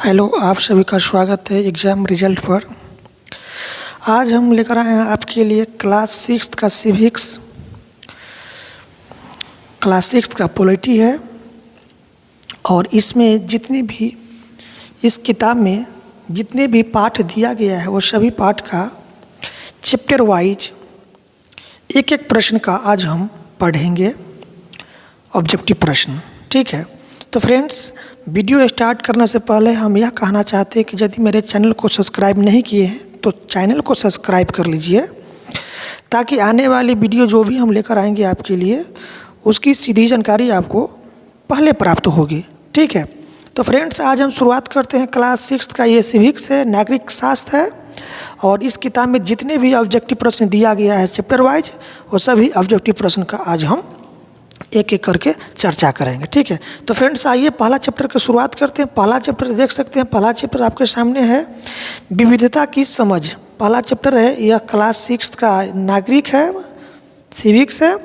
Hello, आप सभी का स्वागत है एग्ज़ाम रिजल्ट पर। आज हम लेकर आए हैं आपके लिए क्लास सिक्स्थ का सिविक्स, क्लास सिक्स्थ का पॉलिटी है। और इसमें इस किताब में जितने भी पाठ दिया गया है वो सभी पाठ का चैप्टर वाइज एक एक प्रश्न का आज हम पढ़ेंगे, ऑब्जेक्टिव प्रश्न। ठीक है, तो फ्रेंड्स, वीडियो स्टार्ट करने से पहले हम यह कहना चाहते हैं कि यदि मेरे चैनल को सब्सक्राइब नहीं किए हैं तो चैनल को सब्सक्राइब कर लीजिए, ताकि आने वाली वीडियो जो भी हम लेकर आएंगे आपके लिए उसकी सीधी जानकारी आपको पहले प्राप्त होगी। ठीक है, तो फ्रेंड्स, आज हम शुरुआत करते हैं। क्लास सिक्स्थ का ये सिविक्स है, नागरिक शास्त्र है। और इस किताब में जितने भी ऑब्जेक्टिव प्रश्न दिया गया है चैप्टर वाइज, वो सभी ऑब्जेक्टिव प्रश्न का आज हम एक एक करके चर्चा करेंगे। ठीक है, तो फ्रेंड्स, आइए पहला चैप्टर की शुरुआत करते हैं। पहला चैप्टर देख सकते हैं, पहला चैप्टर आपके सामने है, विविधता की समझ। पहला चैप्टर है, यह क्लास सिक्स्थ का नागरिक है, सिविक्स है।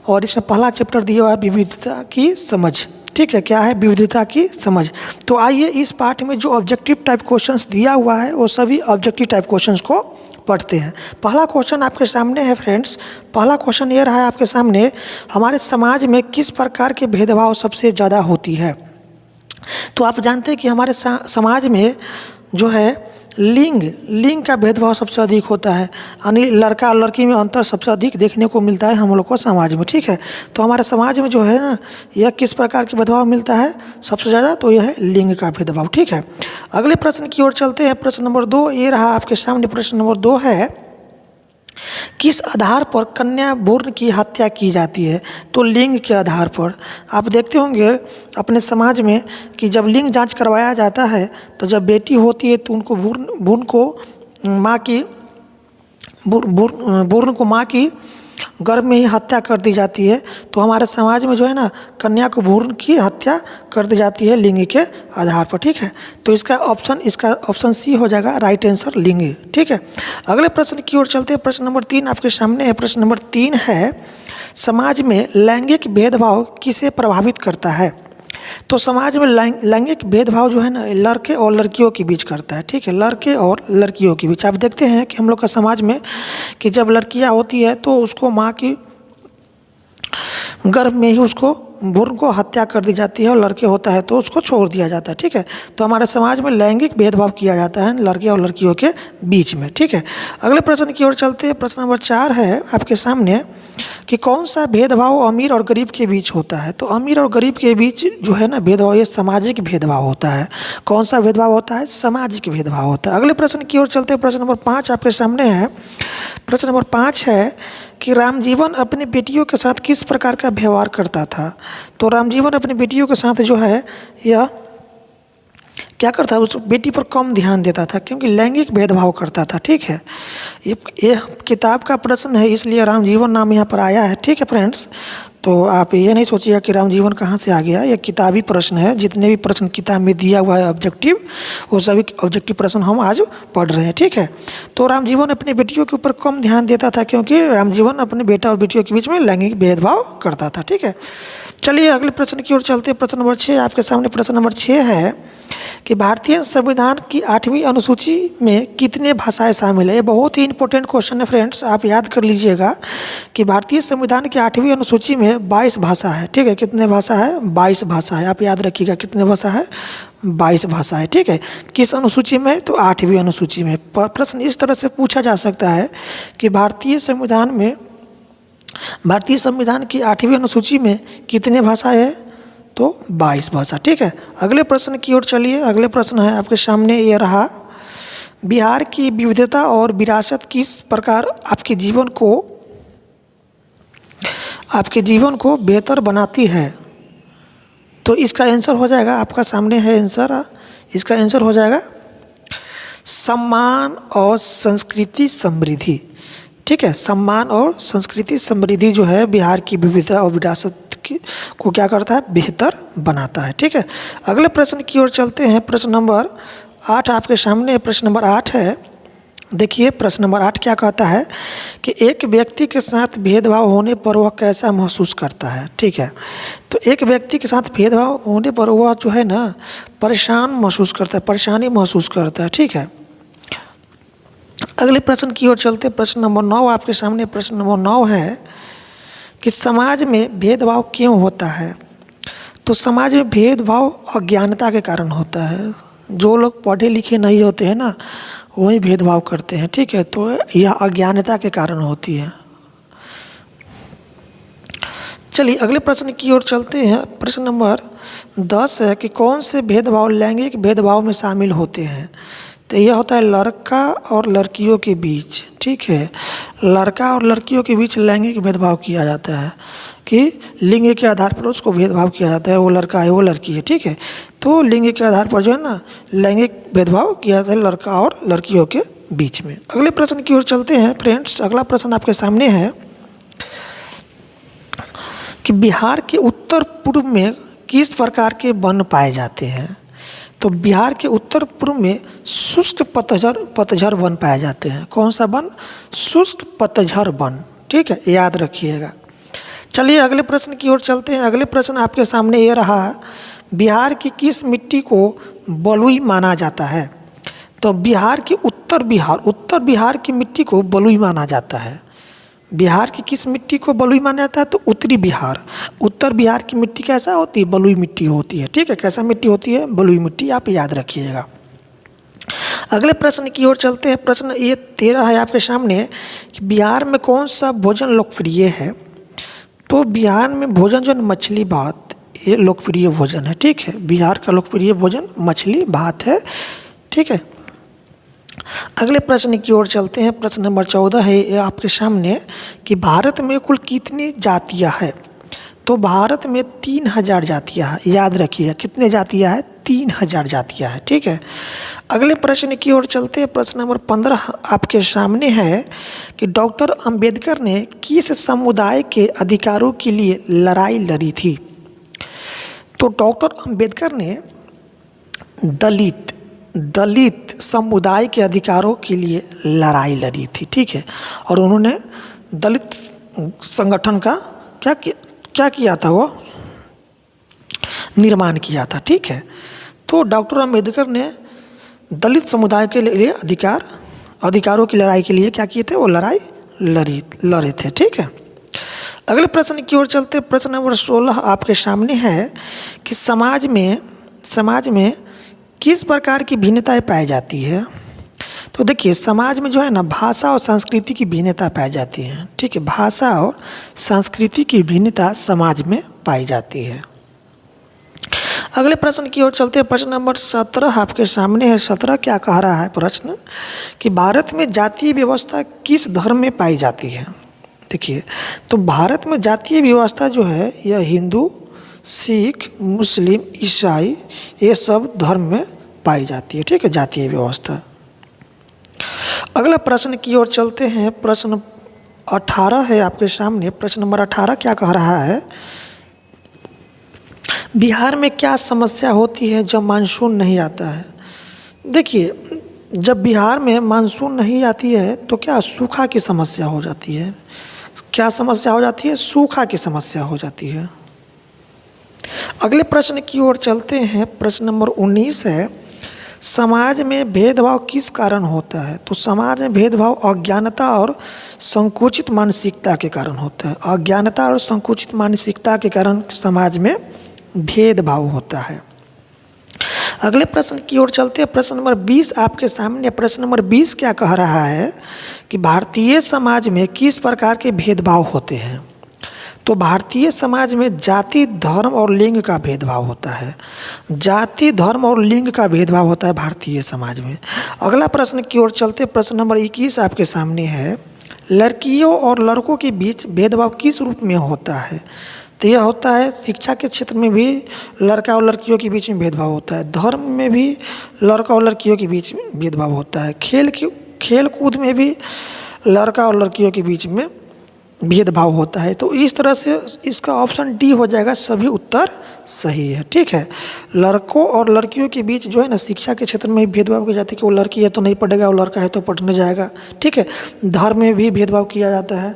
और इसमें पहला चैप्टर दिया हुआ है विविधता की समझ। ठीक है, क्या है विविधता की समझ। तो आइए इस पार्ट में जो ऑब्जेक्टिव टाइप क्वेश्चंस दिया हुआ है वो सभी ऑब्जेक्टिव टाइप क्वेश्चंस को पढ़ते हैं। पहला क्वेश्चन आपके सामने है फ्रेंड्स। पहला क्वेश्चन ये रहा है आपके सामने, हमारे समाज में किस प्रकार के भेदभाव सबसे ज़्यादा होती है। तो आप जानते हैं कि हमारे समाज में जो है लिंग का भेदभाव सबसे अधिक होता है, यानी लड़का और लड़की में अंतर सबसे अधिक देखने को मिलता है हम लोग को समाज में। ठीक है, तो हमारे समाज में जो है ना, यह किस प्रकार के भेदभाव मिलता है सबसे ज़्यादा, तो यह है लिंग का भेदभाव। ठीक है, अगले प्रश्न की ओर चलते हैं। प्रश्न नंबर 2 ये रहा आपके सामने। प्रश्न नंबर 2 है, किस आधार पर कन्या भ्रूण की हत्या की जाती है। तो लिंग के आधार पर। आप देखते होंगे अपने समाज में कि जब लिंग जांच करवाया जाता है तो जब बेटी होती है तो उनको भ्रूण को माँ की गर्भ में ही हत्या कर दी जाती है। तो हमारे समाज में जो है ना, कन्या को भ्रूण की हत्या कर दी जाती है लिंग के आधार पर। ठीक है, तो इसका ऑप्शन सी हो जाएगा राइट आंसर, लिंग। ठीक है, अगले प्रश्न की ओर चलते हैं। प्रश्न नंबर 3 आपके सामने है। प्रश्न नंबर 3 है, समाज में लैंगिक भेदभाव किसे प्रभावित करता है। तो समाज में लैंगिक भेदभाव जो है ना, लड़के और लड़कियों के बीच करता है। ठीक है, लड़के और लड़कियों के बीच। आप देखते हैं कि हम लोग का समाज में कि जब लड़कियां होती है तो उसको माँ की गर्भ में ही उसको भ्रूण को हत्या कर दी जाती है, और लड़के होता है तो उसको छोड़ दिया जाता है। ठीक है, तो हमारे समाज में लैंगिक भेदभाव किया जाता है लड़के और लड़कियों के बीच में। ठीक है, अगले प्रश्न की ओर चलते हैं। प्रश्न नंबर 4 है आपके सामने कि कौन सा भेदभाव अमीर और गरीब के बीच होता है। तो अमीर और गरीब के बीच जो है ना भेदभाव, ये सामाजिक भेदभाव होता है। कौन सा भेदभाव होता है, सामाजिक भेदभाव होता है। अगले प्रश्न की ओर चलते हैं। प्रश्न नंबर 5 आपके सामने है। प्रश्न नंबर 5 है कि रामजीवन अपनी बेटियों के साथ किस प्रकार का व्यवहार करता था। तो रामजीवन अपनी बेटियों के साथ जो है यह क्या करता है, उस बेटी पर कम ध्यान देता था, क्योंकि लैंगिक भेदभाव करता था। ठीक है, ये किताब का प्रश्न है, इसलिए रामजीवन नाम यहाँ पर आया है। ठीक है फ्रेंड्स, तो आप ये नहीं सोचिएगा कि रामजीवन कहाँ से आ गया, ये किताबी प्रश्न है। जितने भी प्रश्न किताब में दिया हुआ है ऑब्जेक्टिव, वो सभी ऑब्जेक्टिव प्रश्न हम आज पढ़ रहे हैं। ठीक है, तो रामजीवन अपनी बेटियों के ऊपर कम ध्यान देता था, क्योंकि रामजीवन अपने बेटा और बेटियों के बीच में लैंगिक भेदभाव करता था। ठीक है, चलिए अगले प्रश्न की ओर चलते हैं। प्रश्न नंबर 6 आपके सामने। प्रश्न नंबर 6 है कि भारतीय संविधान की 8वीं अनुसूची में कितने भाषाएं शामिल है। ये बहुत ही इंपॉर्टेंट क्वेश्चन है फ्रेंड्स, आप याद कर लीजिएगा कि भारतीय संविधान की 8वीं अनुसूची में 22 भाषा है। ठीक है, कितने भाषा है, 22 भाषा है। आप याद रखिएगा कितने भाषा है, 22 भाषा है। ठीक है, किस अनुसूची में, तो 8वीं अनुसूची में। प्रश्न इस तरह से पूछा जा सकता है कि भारतीय संविधान की 8वीं अनुसूची में कितने भाषा है, तो 22 भाषा। ठीक है, अगले प्रश्न की ओर चलिए। अगले प्रश्न है आपके सामने, ये रहा, बिहार की विविधता और विरासत किस प्रकार आपके जीवन को बेहतर बनाती है। तो इसका आंसर हो जाएगा, आपका सामने है आंसर, इसका आंसर हो जाएगा सम्मान और संस्कृति समृद्धि। ठीक है, सम्मान और संस्कृति समृद्धि जो है बिहार की विविधता और विरासत को क्या करता है, बेहतर बनाता है। ठीक है, अगले प्रश्न की ओर चलते हैं। प्रश्न नंबर 8 आपके सामने। प्रश्न नंबर 8 है, देखिए प्रश्न नंबर 8 क्या कहता है कि एक व्यक्ति के साथ भेदभाव होने पर वह कैसा महसूस करता है। ठीक है, तो एक व्यक्ति के साथ भेदभाव होने पर वह जो है ना परेशान महसूस करता है, परेशानी महसूस करता है। ठीक है, अगले प्रश्न की ओर चलते। प्रश्न नंबर 9 आपके सामने। प्रश्न नंबर 9 है कि समाज में भेदभाव क्यों होता है। तो समाज में भेदभाव अज्ञानता के कारण होता है। जो लोग पढ़े लिखे नहीं होते हैं ना वही भेदभाव करते हैं। ठीक है, तो यह अज्ञानता के कारण होती है। चलिए अगले प्रश्न की ओर चलते हैं। प्रश्न नंबर 10 है कि कौन से भेदभाव लैंगिक भेदभाव में शामिल होते हैं। तो यह होता है लड़का और लड़कियों के बीच। ठीक है, लड़का और लड़कियों के बीच लैंगिक भेदभाव किया जाता है कि लिंग के आधार पर उसको भेदभाव किया जाता है, वो लड़का है वो लड़की है। ठीक है, तो लिंग के आधार पर जो है ना लैंगिक भेदभाव किया जाता है लड़का और लड़कियों के बीच में। अगले प्रश्न की ओर चलते हैं फ्रेंड्स। अगला प्रश्न आपके सामने है कि बिहार के उत्तर पूर्व में किस प्रकार के वन पाए जाते हैं। तो बिहार के उत्तर पूर्व में शुष्क पतझड़ वन पाए जाते हैं। कौन सा वन? शुष्क पतझड़ वन। ठीक है, याद रखिएगा। चलिए अगले प्रश्न की ओर चलते हैं। अगले प्रश्न आपके सामने ये रहा, बिहार की किस मिट्टी को बलुई माना जाता है। तो बिहार की उत्तर बिहार की मिट्टी को बलुई माना जाता है। बिहार की किस मिट्टी को बलुई माना जाता है? तो उत्तरी बिहार। उत्तर बिहार की मिट्टी कैसा होती है? बलुई मिट्टी होती है। ठीक है, कैसा मिट्टी होती है? बलुई मिट्टी, आप याद रखिएगा। अगले प्रश्न की ओर चलते हैं। प्रश्न ये 13 है आपके सामने कि बिहार में कौन सा भोजन लोकप्रिय है। तो बिहार में भोजन जो मछली भात, ये लोकप्रिय भोजन है। ठीक है, बिहार का लोकप्रिय भोजन मछली भात है। ठीक है, अगले प्रश्न की ओर चलते हैं। प्रश्न नंबर 14 है ये आपके सामने कि भारत में कुल कितनी जातियां हैं। तो भारत में 3000 जातियां हैं। याद रखिए कितने जातियां हैं? 3000 जातियां हैं। ठीक है, अगले प्रश्न की ओर चलते हैं। प्रश्न नंबर 15 आपके सामने है कि डॉक्टर अंबेडकर ने किस समुदाय के अधिकारों के लिए लड़ाई लड़ी थी। तो डॉक्टर अंबेडकर ने दलित समुदाय के अधिकारों के लिए लड़ाई लड़ी थी। ठीक है, और उन्होंने दलित संगठन का क्या किया था? वो निर्माण किया था। ठीक है, तो डॉक्टर अंबेडकर ने दलित समुदाय के लिए अधिकारों की लड़ाई के लिए क्या किए थे? वो लड़ाई लड़े थे। ठीक है, अगले प्रश्न की ओर चलते। प्रश्न नंबर 16 आपके सामने है कि समाज में किस प्रकार की भिन्नताएं पाई जाती है। तो देखिए समाज में जो है ना भाषा और संस्कृति की भिन्नता पाई जाती है। ठीक है, भाषा और संस्कृति की भिन्नता समाज में पाई जाती है। अगले प्रश्न की ओर चलते हैं। प्रश्न नंबर 17 आपके सामने है। 17 क्या कह रहा है प्रश्न कि भारत में जातीय व्यवस्था किस धर्म में पाई जाती है। देखिए, तो भारत में जातीय व्यवस्था जो है यह हिंदू, सिख, मुस्लिम, ईसाई ये सब धर्म में पाई जाती है। ठीक है, जातीय व्यवस्था। अगला प्रश्न की ओर चलते हैं। प्रश्न 18 है आपके सामने। प्रश्न नंबर 18 क्या कह रहा है, बिहार में क्या समस्या होती है जब मानसून नहीं आता है। देखिए, जब बिहार में मानसून नहीं आती है तो क्या सूखा की समस्या हो जाती है। क्या समस्या हो जाती है? सूखा की समस्या हो जाती है। अगले प्रश्न की ओर चलते हैं। प्रश्न नंबर 19 है, समाज में भेदभाव किस कारण होता है। तो समाज में भेदभाव अज्ञानता और संकुचित मानसिकता के कारण होता है। अज्ञानता और संकुचित मानसिकता के कारण समाज में भेदभाव होता है। अगले प्रश्न की ओर चलते हैं। प्रश्न नंबर 20 आपके सामने। प्रश्न नंबर 20 क्या कह रहा है कि भारतीय समाज में किस प्रकार के भेदभाव होते हैं। तो भारतीय समाज में जाति, धर्म और लिंग का भेदभाव होता है। जाति, धर्म और लिंग का भेदभाव होता है भारतीय समाज में। अगला प्रश्न की ओर चलते। प्रश्न नंबर 21 आपके सामने है, लड़कियों और लड़कों के बीच भेदभाव किस रूप में होता है। तो यह होता है शिक्षा के क्षेत्र में भी लड़का और लड़कियों के बीच में भेदभाव होता है। धर्म में भी लड़का और लड़कियों के बीच में भेदभाव होता है। खेल कूद में भी लड़का और लड़कियों के बीच में भेदभाव होता है। तो इस तरह से इसका ऑप्शन डी हो जाएगा, सभी उत्तर सही है। ठीक है, लड़कों और लड़कियों के बीच जो है ना शिक्षा के क्षेत्र में भी भेदभाव किया जाता है कि वो लड़की है तो नहीं पढ़ेगा, वो लड़का है तो पढ़ने जाएगा। ठीक है, धर्म में भी भेदभाव किया जाता है,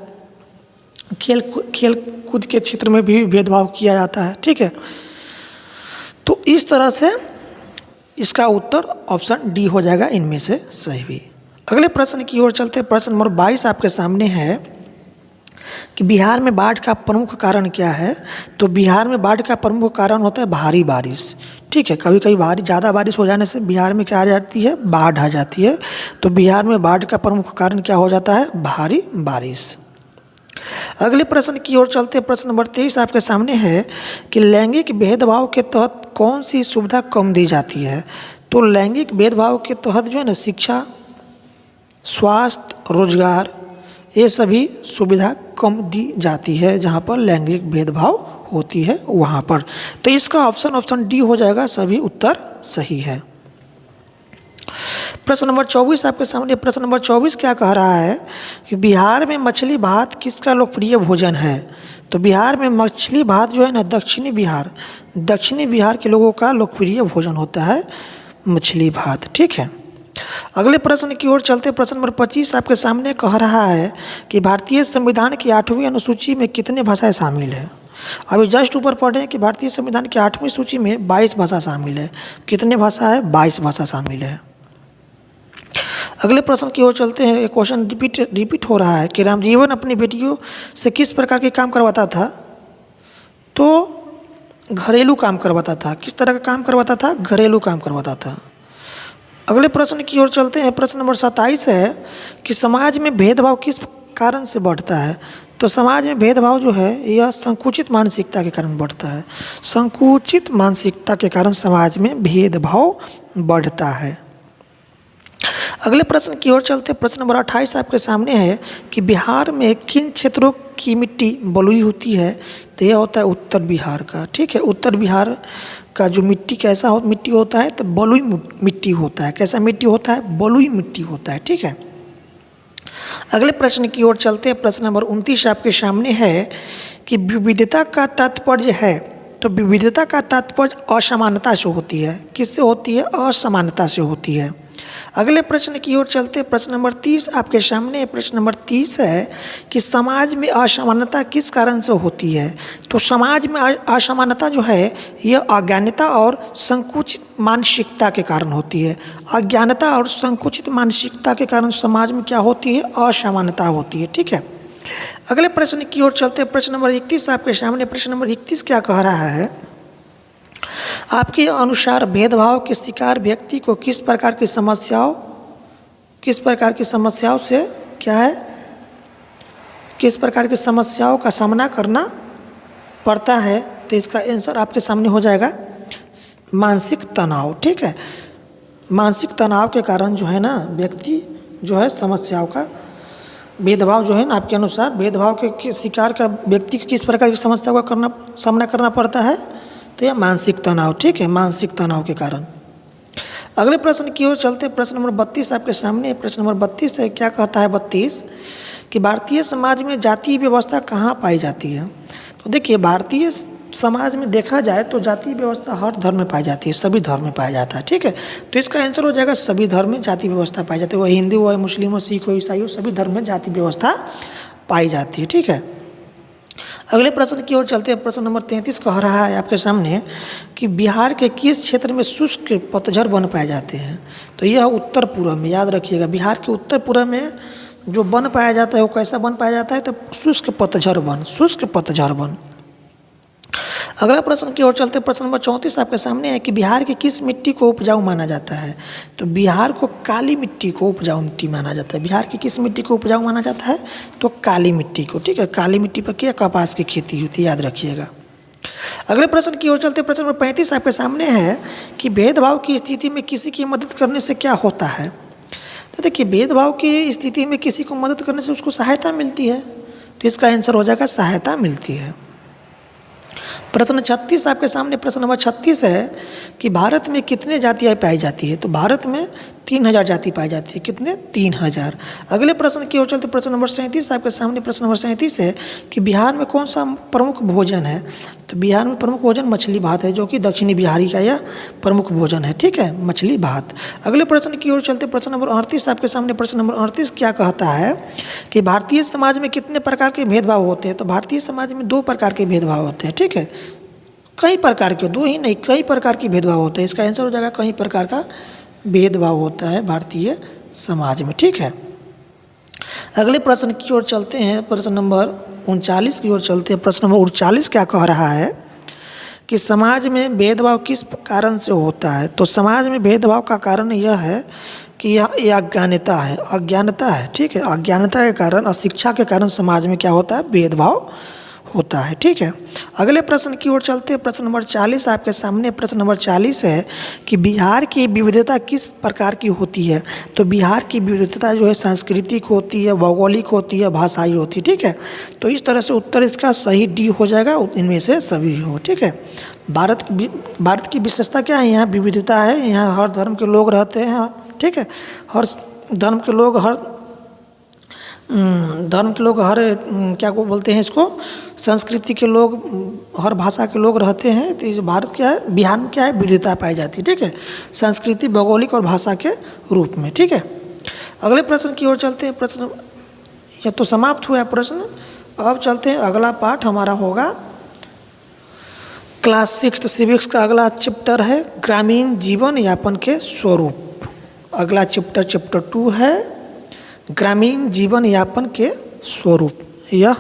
खेल कूद के क्षेत्र में भी भेदभाव किया जाता है। ठीक है, तो इस तरह से इसका उत्तर ऑप्शन डी हो जाएगा, इनमें से सही भी। अगले प्रश्न की ओर चलते हैं। प्रश्न नंबर 22 आपके सामने है कि बिहार में बाढ़ का प्रमुख कारण क्या है। तो बिहार में बाढ़ का प्रमुख कारण होता है भारी बारिश। ठीक है, कभी कभी ज़्यादा बारिश हो जाने से बिहार में क्या आ जाती है, बाढ़ आ जाती है। तो बिहार में बाढ़ का प्रमुख कारण क्या हो जाता है, भारी बारिश। अगले प्रश्न की ओर चलते हैं। प्रश्न नंबर 23 आपके सामने है कि लैंगिक भेदभाव के तहत कौन सी सुविधा कम दी जाती है। तो लैंगिक भेदभाव के तहत जो है ना शिक्षा, स्वास्थ्य, रोजगार, ये सभी सुविधा कम दी जाती है जहाँ पर लैंगिक भेदभाव होती है वहाँ पर। तो इसका ऑप्शन डी हो जाएगा, सभी उत्तर सही है। प्रश्न नंबर 24 आपके सामने। प्रश्न नंबर 24 क्या कह रहा है कि बिहार में मछली भात किसका लोकप्रिय भोजन है। तो बिहार में मछली भात जो है ना दक्षिणी बिहार के लोगों का लोकप्रिय भोजन होता है मछली भात। ठीक है, अगले प्रश्न की ओर चलते। प्रश्न नंबर 25 आपके सामने कह रहा है कि भारतीय संविधान की 8वीं अनुसूची में कितने भाषाएं शामिल है। अभी जस्ट ऊपर पढ़े हैं कि भारतीय संविधान की 8वीं सूची में 22 भाषा शामिल है। कितने भाषा है, 22 भाषा शामिल है। अगले प्रश्न की ओर चलते हैं। एक क्वेश्चन रिपीट हो रहा है कि रामजीवन अपनी बेटियों से किस प्रकार के काम करवाता था। तो घरेलू काम करवाता था। किस तरह का काम करवाता था, घरेलू काम करवाता था। अगले प्रश्न की ओर चलते हैं। प्रश्न नंबर 27 है कि समाज में भेदभाव किस कारण से बढ़ता है। तो समाज में भेदभाव जो है यह संकुचित मानसिकता के कारण बढ़ता है। संकुचित मानसिकता के कारण समाज में भेदभाव बढ़ता है। अगले प्रश्न की ओर चलते। प्रश्न नंबर 28 आपके सामने है कि बिहार में किन क्षेत्रों की मिट्टी बलुई होती है। तो यह होता है उत्तर बिहार का। ठीक है, उत्तर बिहार का जो मिट्टी मिट्टी होता है तो बलुई मिट्टी होता है। कैसा मिट्टी होता है, बलुई मिट्टी होता है। ठीक है, अगले प्रश्न की ओर चलते हैं। प्रश्न नंबर 29 आपके सामने है कि विविधता का तात्पर्य है। तो विविधता का तात्पर्य असमानता से होती है। किससे होती है, असमानता से होती है। अगले प्रश्न की ओर चलते। प्रश्न नंबर 30 आपके सामने। प्रश्न नंबर 30 है कि समाज में असमानता किस कारण से होती है। तो समाज में असमानता जो है यह अज्ञानता और संकुचित मानसिकता के कारण होती है। अज्ञानता और संकुचित मानसिकता के कारण समाज में क्या होती है, असमानता होती है। ठीक है, अगले प्रश्न की ओर चलते। प्रश्न नंबर 31 आपके सामने। प्रश्न नंबर 31 क्या कह रहा है, आपके अनुसार भेदभाव के शिकार व्यक्ति को किस प्रकार की समस्याओं से क्या है, किस प्रकार की समस्याओं का सामना करना पड़ता है। तो इसका आंसर आपके सामने हो जाएगा मानसिक तनाव। ठीक है, मानसिक तनाव के कारण जो है ना व्यक्ति जो है समस्याओं का भेदभाव जो है ना आपके अनुसार भेदभाव के शिकार का व्यक्ति को किस प्रकार की समस्याओं का सामना करना पड़ता है। तो यह मानसिक तनाव। ठीक है, मानसिक तनाव के कारण। अगले प्रश्न की ओर चलते। प्रश्न नंबर 32 आपके सामने। प्रश्न नंबर 32 है, क्या कहता है 32 कि भारतीय समाज में जातीय व्यवस्था कहाँ पाई जाती है। तो देखिए भारतीय समाज में देखा जाए तो जातीय व्यवस्था हर धर्म में पाई जाती है, सभी धर्म में पाया जाता है। ठीक है, तो इसका आंसर हो जाएगा सभी धर्म में जातीय व्यवस्था पाई जाती है। वो हिंदू हो, मुस्लिम हो, सिख हो, ईसाई हो, सभी धर्म में जातीय व्यवस्था पाई जाती है। ठीक है, अगले प्रश्न की ओर चलते हैं। प्रश्न नंबर 33 कह रहा है आपके सामने कि बिहार के किस क्षेत्र में शुष्क पतझड़ वन पाए जाते हैं। तो यह उत्तर पूर्व में, याद रखिएगा बिहार के उत्तर पूर्व में जो वन पाया जाता है वो कैसा वन पाया जाता है, तो शुष्क पतझड़ वन। अगला प्रश्न की ओर चलते। प्रश्न नंबर 34 आपके सामने है कि बिहार की किस मिट्टी को उपजाऊ माना जाता है। तो बिहार को काली मिट्टी को उपजाऊ मिट्टी माना जाता है। बिहार की किस मिट्टी को उपजाऊ माना जाता है, तो काली मिट्टी को। ठीक है, काली मिट्टी पर क्या, कपास की खेती होती है, याद रखिएगा। अगले प्रश्न की ओर चलते। प्रश्न नंबर 35 आपके सामने है कि भेदभाव की स्थिति में किसी की मदद करने से क्या होता है। तो देखिए भेदभाव की स्थिति में किसी को मदद करने से उसको सहायता मिलती है। तो इसका आंसर हो जाएगा सहायता मिलती है। प्रश्न 36 आपके सामने। प्रश्न नंबर 36 है कि भारत में कितने जातियाँ पाई जाती है। तो भारत में 3000 जाति पाई जाती है। कितने? 3000। अगले प्रश्न की ओर चलते, प्रश्न नंबर 37 आपके सामने प्रश्न नंबर 37 है कि बिहार में कौन सा प्रमुख भोजन है? तो बिहार में प्रमुख भोजन मछली भात है, जो कि दक्षिणी बिहारी का यह प्रमुख भोजन है। ठीक है, मछली भात। अगले प्रश्न की ओर चलते, प्रश्न नंबर 38 आपके सामने प्रश्न नंबर 38 क्या कहता है कि भारतीय समाज में कितने प्रकार के भेदभाव होते हैं? तो भारतीय समाज में 2 प्रकार के भेदभाव होते हैं। ठीक है, कई प्रकार के, 2 ही नहीं, कई प्रकार के भेदभाव होते हैं। इसका आंसर हो जाएगा कई प्रकार का भेदभाव होता है भारतीय समाज में। ठीक है, अगले प्रश्न की ओर चलते हैं, प्रश्न नंबर 39 की ओर चलते हैं। प्रश्न नंबर 39 क्या कह रहा है कि समाज में भेदभाव किस कारण से होता है? तो समाज में भेदभाव का कारण यह है कि यह अज्ञानता है, अज्ञानता है। ठीक है, अज्ञानता के कारण, अशिक्षा के कारण समाज में क्या होता है? भेदभाव होता है। ठीक है, अगले प्रश्न की ओर चलते हैं। प्रश्न नंबर 40 आपके सामने प्रश्न नंबर 40 है कि बिहार की विविधता किस प्रकार की होती है? तो बिहार की विविधता जो है सांस्कृतिक होती है, भौगोलिक होती है, भाषाई होती है। ठीक है, तो इस तरह से उत्तर इसका सही डी हो जाएगा, इनमें से सभी हो। ठीक है, भारत की विशेषता क्या है? यहाँ विविधता है, यहाँ हर धर्म के लोग रहते हैं। ठीक है, हर धर्म के लोग, हर क्या को बोलते हैं इसको, संस्कृति के लोग, हर भाषा के लोग रहते हैं। तो भारत क्या है, बिहार में क्या है? विविधता पाई जाती है। ठीक है, संस्कृति, भौगोलिक और भाषा के रूप में। ठीक है, अगले प्रश्न की ओर चलते हैं। प्रश्न यह तो समाप्त हुआ प्रश्न। अब चलते हैं, अगला पाठ हमारा होगा क्लास 6 सिविक्स का अगला चैप्टर है ग्रामीण जीवन यापन के स्वरूप। अगला चैप्टर 2 है ग्रामीण जीवन यापन के स्वरूप। यह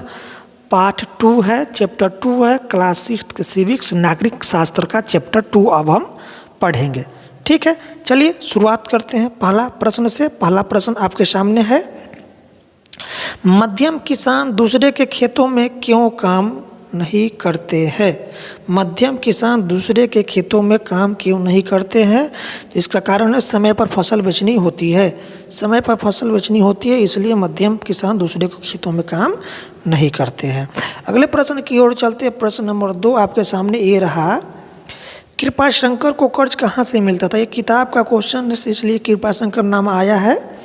पार्ट 2 है, चैप्टर 2 है, क्लास 6 सिविक्स नागरिक शास्त्र का चैप्टर 2 अब हम पढ़ेंगे। ठीक है, चलिए शुरुआत करते हैं पहला प्रश्न से। पहला प्रश्न आपके सामने है, मध्यम किसान दूसरे के खेतों में क्यों काम नहीं करते हैं? मध्यम किसान दूसरे के खेतों में काम क्यों नहीं करते हैं? तो इसका कारण है समय पर फसल बेचनी होती है। समय पर फसल बेचनी होती है, इसलिए मध्यम किसान दूसरे के खेतों में काम नहीं करते हैं। अगले प्रश्न की ओर चलते हैं। प्रश्न नंबर 2 आपके सामने ये रहा, कृपाशंकर को कर्ज कहाँ से मिलता था? ये किताब का क्वेश्चन है, इसलिए कृपाशंकर नाम आया है।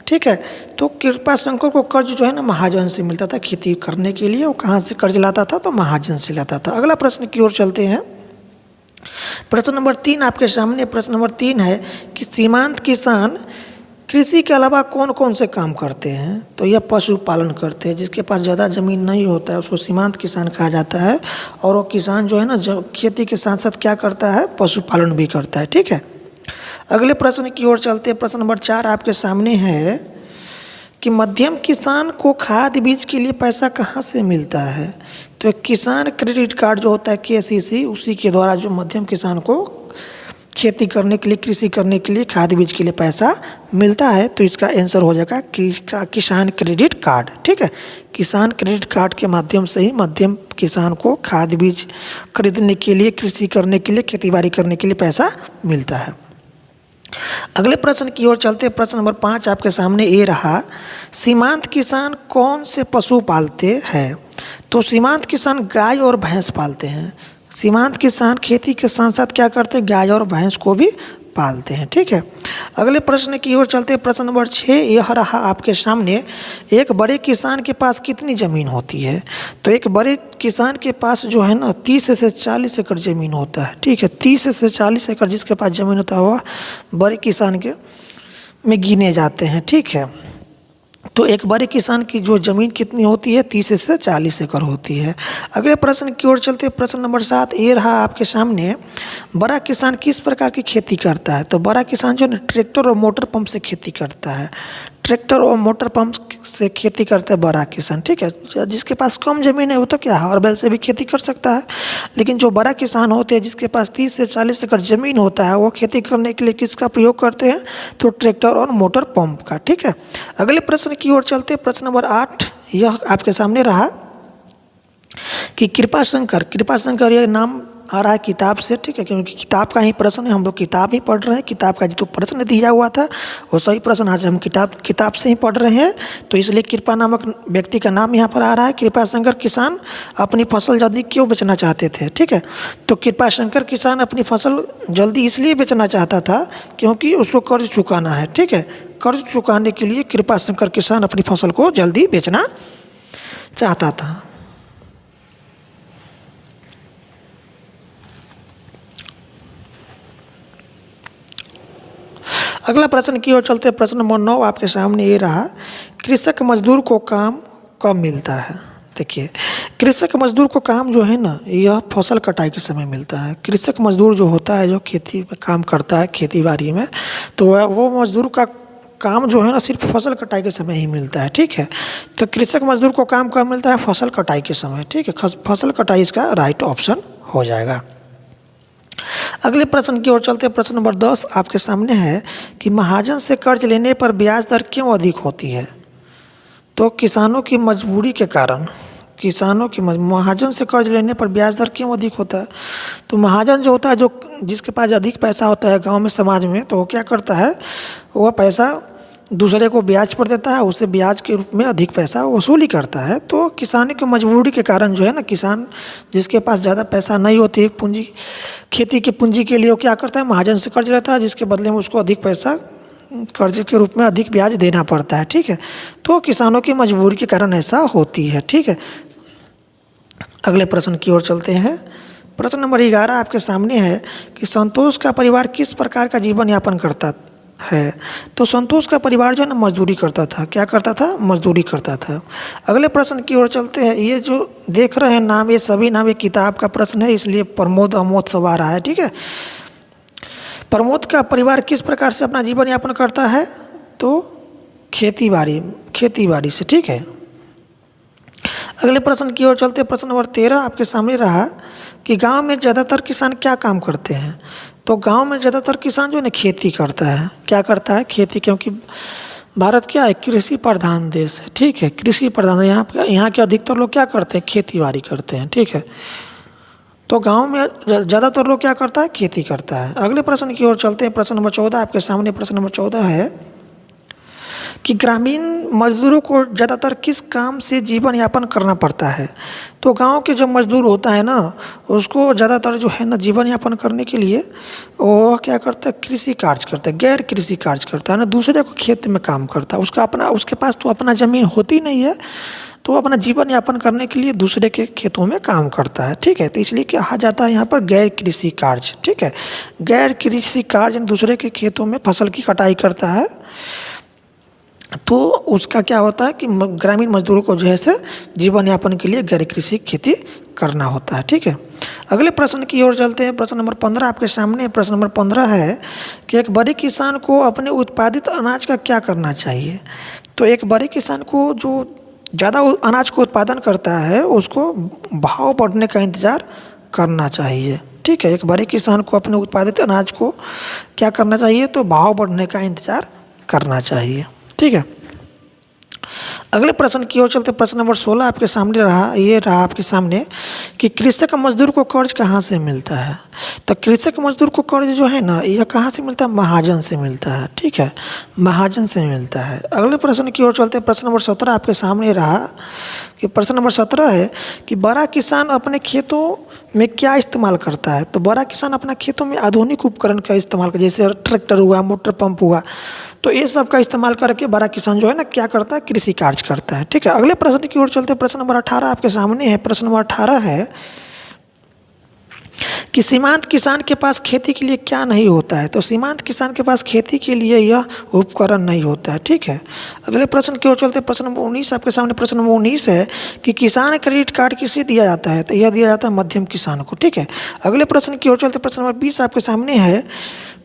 ठीक है, तो कृपाशंकर को कर्ज जो है ना महाजन से मिलता था खेती करने के लिए। वो कहाँ से कर्ज लाता था? तो महाजन से लाता था। अगला प्रश्न की ओर चलते हैं। प्रश्न नंबर 3 आपके सामने प्रश्न नंबर 3 है कि सीमांत किसान कृषि के अलावा कौन कौन से काम करते हैं? तो यह पशुपालन करते हैं। जिसके पास ज़्यादा ज़मीन नहीं होता है उसको सीमांत किसान कहा जाता है। और वो किसान जो है ना, खेती के साथ साथ क्या करता है? पशुपालन भी करता है। ठीक है, अगले प्रश्न की ओर चलते हैं। प्रश्न नंबर 4 आपके सामने है कि मध्यम किसान को खाद बीज के लिए पैसा कहाँ से मिलता है? तो किसान क्रेडिट कार्ड जो होता है KCC, उसी के द्वारा जो मध्यम किसान को खेती करने के लिए, कृषि करने के लिए, खाद बीज के लिए पैसा मिलता है। तो इसका आंसर हो जाएगा किसान क्रेडिट कार्ड। ठीक है, किसान क्रेडिट कार्ड के माध्यम से ही मध्यम किसान को खाद बीज खरीदने के लिए, कृषि करने के लिए, खेतीबाड़ी करने के लिए पैसा मिलता है। अगले प्रश्न की ओर चलते हैं। प्रश्न नंबर 5 आपके सामने ये रहा, सीमांत किसान कौन से पशु पालते हैं? तो सीमांत किसान गाय और भैंस पालते हैं। सीमांत किसान खेती के साथ साथ क्या करते हैं? गाय और भैंस को भी पालते हैं। ठीक है, अगले प्रश्न की ओर चलते हैं। प्रश्न नंबर 6 यह रहा आपके सामने, एक बड़े किसान के पास कितनी ज़मीन होती है? तो एक बड़े किसान के पास जो है ना 30 से 40 एकड़ ज़मीन होता है। ठीक है, 30 से 40 एकड़ जिसके पास ज़मीन होता हुआ बड़े किसान के में गिने जाते हैं। ठीक है, तो एक बड़े किसान की जो ज़मीन कितनी होती है? 30 से 40 एकड़ होती है। अगले प्रश्न की ओर चलते हैं। प्रश्न नंबर 7 ये रहा आपके सामने, बड़ा किसान किस प्रकार की खेती करता है? तो बड़ा किसान जो है ट्रैक्टर और मोटर पंप से खेती करता है। ट्रैक्टर और मोटर पंप से खेती करता है बड़ा किसान। ठीक है, जिसके पास कम ज़मीन है वो तो क्या हर बैल से भी खेती कर सकता है, लेकिन जो बड़ा किसान होते हैं जिसके पास 30 से 40 एकड़ ज़मीन होता है वो खेती करने के लिए किसका प्रयोग करते हैं? तो ट्रैक्टर और मोटर पंप का। ठीक है, अगले प्रश्न की ओर चलते हैं। प्रश्न नंबर 8 यह आपके सामने रहा कि कृपाशंकर, यह नाम आ रहा है किताब से, ठीक है, क्योंकि किताब का ही प्रश्न है, हम लोग किताब ही पढ़ रहे हैं। किताब का जो प्रश्न दिया हुआ था वो सही प्रश्न आज हम किताब से ही पढ़ रहे हैं। तो इसलिए कृपा नामक व्यक्ति का नाम यहाँ पर आ रहा है। कृपा शंकर किसान अपनी फसल जल्दी क्यों बेचना चाहते थे, ठीक है। तो कृपा शंकर किसान अपनी फसल जल्दी इसलिए बेचना चाहता था क्योंकि उसको कर्ज चुकाना है, ठीक है। कर्ज चुकाने के लिए कृपा शंकर किसान अपनी फसल को जल्दी बेचना चाहता था। अगला प्रश्न की ओर चलते हैं। प्रश्न नंबर 9 आपके सामने ये रहा, कृषक मजदूर को काम कब मिलता है। देखिए, कृषक मजदूर को काम जो है ना, यह फसल कटाई के समय मिलता है। कृषक मजदूर जो होता है, जो खेती में काम करता है, खेती बाड़ी में, तो वो मजदूर का काम जो है ना सिर्फ फसल कटाई के समय ही मिलता है, ठीक है। तो कृषक मजदूर को काम कब मिलता है? फसल कटाई के समय, ठीक है। फसल कटाई इसका राइट ऑप्शन हो जाएगा। अगले प्रश्न की ओर चलते हैं। प्रश्न नंबर 10 आपके सामने है कि महाजन से कर्ज लेने पर ब्याज दर क्यों अधिक होती है। तो किसानों की मजबूरी के कारण, महाजन से कर्ज लेने पर ब्याज दर क्यों अधिक होता है। तो महाजन जो होता है, जो जिसके पास अधिक पैसा होता है गांव में, समाज में, तो वो क्या करता है, वह पैसा दूसरे को ब्याज पर देता है, उससे ब्याज के रूप में अधिक पैसा वसूली करता है। तो किसानी की मजबूरी के कारण जो है ना, किसान जिसके पास ज़्यादा पैसा नहीं होती पूंजी, खेती की पूंजी के लिए वो क्या करता है, महाजन से कर्ज लेता है, जिसके बदले में उसको अधिक पैसा कर्ज के रूप में अधिक ब्याज देना पड़ता है, ठीक है। तो किसानों की मजबूरी के कारण ऐसा होती है, ठीक है। अगले प्रश्न की ओर चलते हैं। प्रश्न नंबर 11 आपके सामने है कि संतोष का परिवार किस प्रकार का जीवन यापन करता है। तो संतोष का परिवार जो है ना मजदूरी करता था। क्या करता था? मजदूरी करता था। अगले प्रश्न की ओर चलते हैं। ये जो देख रहे हैं नाम, ये सभी नाम एक किताब का प्रश्न है, इसलिए प्रमोद अमोद सब आ रहा है, ठीक है। प्रमोद का परिवार किस प्रकार से अपना जीवन यापन करता है? तो खेती बाड़ी से, ठीक है। अगले प्रश्न की ओर चलते हैं। प्रश्न नंबर 13 आपके सामने रहा कि गांव में ज़्यादातर किसान क्या काम करते हैं। तो गांव में ज़्यादातर किसान जो है ना खेती करता है। क्या करता है? खेती, क्योंकि भारत क्या है, कृषि प्रधान देश है, ठीक है। कृषि प्रधान, यहाँ के अधिकतर लोग क्या करते हैं, खेती बाड़ी करते हैं, ठीक है। तो गांव में ज़्यादातर लोग क्या करता है, खेती करता है। अगले प्रश्न की ओर चलते हैं। प्रश्न नंबर 14 आपके सामने। प्रश्न नंबर 14 है कि ग्रामीण मजदूरों को ज़्यादातर किस काम से जीवन यापन करना पड़ता है। तो गांव के जो मजदूर होता है ना, उसको ज़्यादातर जो है ना जीवन यापन करने के लिए वो क्या करता है, कृषि कार्य करता है, गैर कृषि कार्य करता है ना, दूसरे को खेत में काम करता है। उसके पास तो अपना ज़मीन होती नहीं है, तो वो अपना जीवन यापन करने के लिए दूसरे के खेतों में काम करता है, ठीक है। तो इसलिए कहा जाता है यहाँ पर गैर कृषि कार्य, ठीक है। गैर कृषि कार्य दूसरे के खेतों में फसल की कटाई करता है, तो उसका क्या होता है कि ग्रामीण मजदूरों को जो है से जीवन यापन के लिए गैर कृषि खेती करना होता है, ठीक है। अगले प्रश्न की ओर चलते हैं। प्रश्न नंबर 15 आपके सामने। प्रश्न नंबर 15 है कि एक बड़े किसान को अपने उत्पादित अनाज का क्या करना चाहिए। तो एक बड़े किसान को जो ज़्यादा अनाज को उत्पादन करता है, उसको भाव बढ़ने का इंतज़ार करना चाहिए, ठीक है। एक बड़े किसान को अपने उत्पादित अनाज को क्या करना चाहिए, तो भाव बढ़ने का इंतज़ार करना चाहिए, ठीक है। अगले प्रश्न की ओर चलते। प्रश्न नंबर 16 आपके सामने रहा आपके सामने कि कृषक मजदूर को कर्ज कहाँ से मिलता है। तो कृषक मजदूर को कर्ज जो है ना, यह कहाँ से मिलता है, महाजन से मिलता है, ठीक है, महाजन से मिलता है। अगले प्रश्न की ओर चलते। प्रश्न नंबर 17 आपके सामने रहा कि प्रश्न नंबर 17 है कि बड़ा किसान अपने खेतों में क्या इस्तेमाल करता है। तो बड़ा किसान अपना खेतों में आधुनिक उपकरण का इस्तेमाल कर, जैसे ट्रैक्टर हुआ, मोटर पंप हुआ, तो ये सब का इस्तेमाल करके बड़ा किसान जो है ना क्या करता है, कृषि कार्य करता है, ठीक है। अगले प्रश्न की ओर चलते। प्रश्न नंबर 18 आपके सामने है। प्रश्न नंबर 18 है कि सीमांत किसान के पास खेती के लिए क्या नहीं होता है। तो सीमांत किसान के पास खेती के लिए यह उपकरण नहीं होता है, ठीक है। अगले प्रश्न की ओर चलते। प्रश्न नंबर 19 आपके सामने। प्रश्न नंबर 19 है कि किसान क्रेडिट कार्ड किसे दिया जाता है। तो यह दिया जाता है मध्यम किसान को, ठीक है। अगले प्रश्न की ओर चलते। प्रश्न नंबर 20 आपके सामने है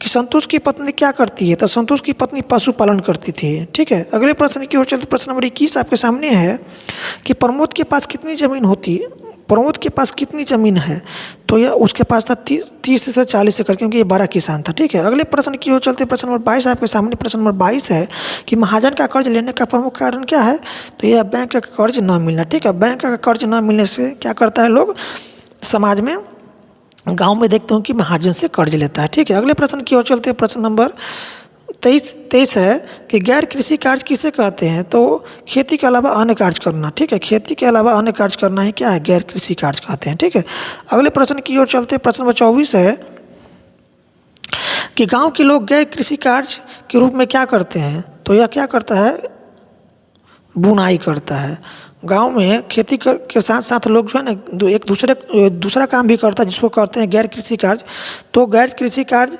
कि संतोष की पत्नी क्या करती है। तो संतोष की पत्नी पशुपालन करती थी, ठीक है। अगले प्रश्न की ओर चलते। प्रश्न नंबर 21 आपके सामने है कि प्रमोद के पास कितनी ज़मीन होती है, प्रमोद के पास कितनी ज़मीन है। तो यह उसके पास था 30 से 40 एकड़, क्योंकि ये बड़ा किसान था, ठीक है। अगले प्रश्न की ओर चलते। प्रश्न नंबर 22 आपके सामने। प्रश्न नंबर 22 है कि महाजन का कर्ज लेने का प्रमुख कारण क्या है। तो यह बैंक का कर्ज न मिलना, ठीक है। बैंक का कर्ज न मिलने से क्या करता है, लोग समाज में गांव में देखता हूँ कि महाजन से कर्ज लेता है। ठीक है, अगले प्रश्न की ओर चलते हैं। प्रश्न नंबर 23 है कि गैर कृषि कार्य किसे कहते हैं? तो खेती के अलावा अन्य कार्य करना। ठीक है, खेती के अलावा अन्य कार्य करना है क्या है? गैर कृषि कार्य कहते हैं। ठीक है, अगले प्रश्न की ओर चलते हैं। प्रश्न नंबर 24 है कि गांव के लोग गैर कृषि कार्य के रूप में क्या करते हैं? तो यह क्या करता है? बुनाई करता है। गांव में खेती के साथ साथ लोग जो है ना एक दूसरा काम भी करता है जिसको कहते हैं गैर कृषि कार्य। तो गैर कृषि कार्य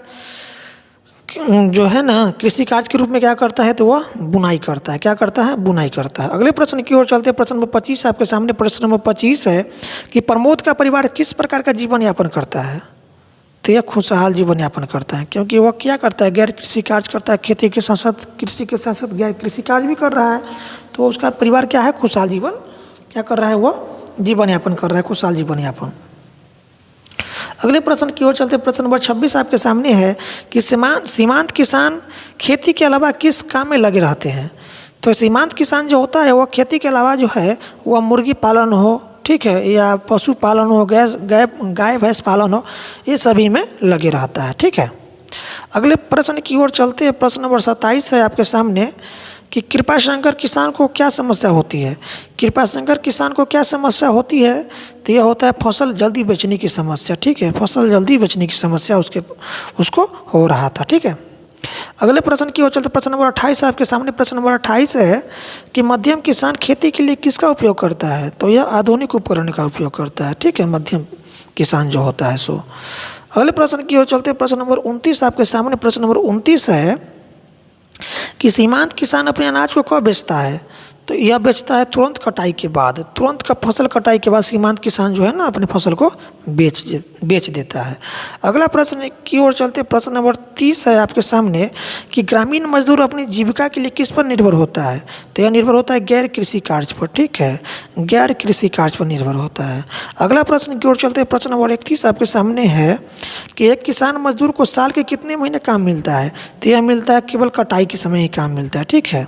जो है ना कृषि कार्य के रूप में क्या करता है? तो वह बुनाई करता है। क्या करता है? बुनाई करता है। अगले प्रश्न की ओर चलते हैं। प्रश्न नंबर 25 आपके सामने। प्रश्न नंबर 25 है कि प्रमोद का परिवार किस प्रकार का जीवन यापन करता है? तो यह खुशहाल जीवन यापन करता है, क्योंकि वह क्या करता है? गैर कृषि कार्य करता है। खेती के साथ साथ कृषि के साथ साथ गैर कृषि कार्य भी कर रहा है। तो उसका परिवार क्या है? खुशहाल जीवन क्या कर रहा है? वह जीवन यापन कर रहा है, खुशहाल जीवन यापन। अगले प्रश्न की ओर चलते। प्रश्न नंबर 26 आपके सामने है कि सीमांत किसान खेती के अलावा किस काम में लगे रहते हैं? तो सीमांत किसान जो होता है वह खेती के अलावा जो है वह मुर्गी पालन हो, ठीक है, या पशु पालन हो, गाय भैंस पालन हो, ये सभी में लगे रहता है। ठीक है, अगले प्रश्न की ओर चलते हैं। प्रश्न नंबर 27 है आपके सामने कि कृपाशंकर किसान को क्या समस्या होती है? कृपाशंकर किसान को क्या समस्या होती है? तो यह होता है फसल जल्दी बेचने की समस्या। ठीक है, फसल जल्दी बेचने की समस्या उसको हो रहा था। ठीक है, अगले प्रश्न की ओर चलते। प्रश्न नंबर 28 आपके सामने। प्रश्न नंबर 28 है कि मध्यम किसान खेती के लिए किसका उपयोग करता है? तो यह आधुनिक उपकरण का उपयोग करता है। ठीक है, मध्यम किसान जो होता है सो। अगले प्रश्न की ओर चलते। प्रश्न नंबर 29 आपके सामने। प्रश्न नंबर 29 है कि सीमांत किसान अपने अनाज को कब बेचता है? तो यह बेचता है तुरंत कटाई के बाद। तुरंत का फसल कटाई के बाद सीमांत किसान जो है ना अपने फसल को बेच देता है। अगला प्रश्न की ओर चलते। प्रश्न नंबर 30 है आपके सामने कि ग्रामीण मजदूर अपनी जीविका के लिए किस पर निर्भर होता है? तो यह निर्भर होता है गैर कृषि कार्य पर। ठीक है, गैर कृषि कार्य पर निर्भर होता है। अगला प्रश्न की ओर चलते। प्रश्न नंबर 31 आपके सामने है कि एक किसान मजदूर को साल के कितने महीने काम मिलता है? तो यह मिलता है केवल कटाई के समय ही काम मिलता है। ठीक है,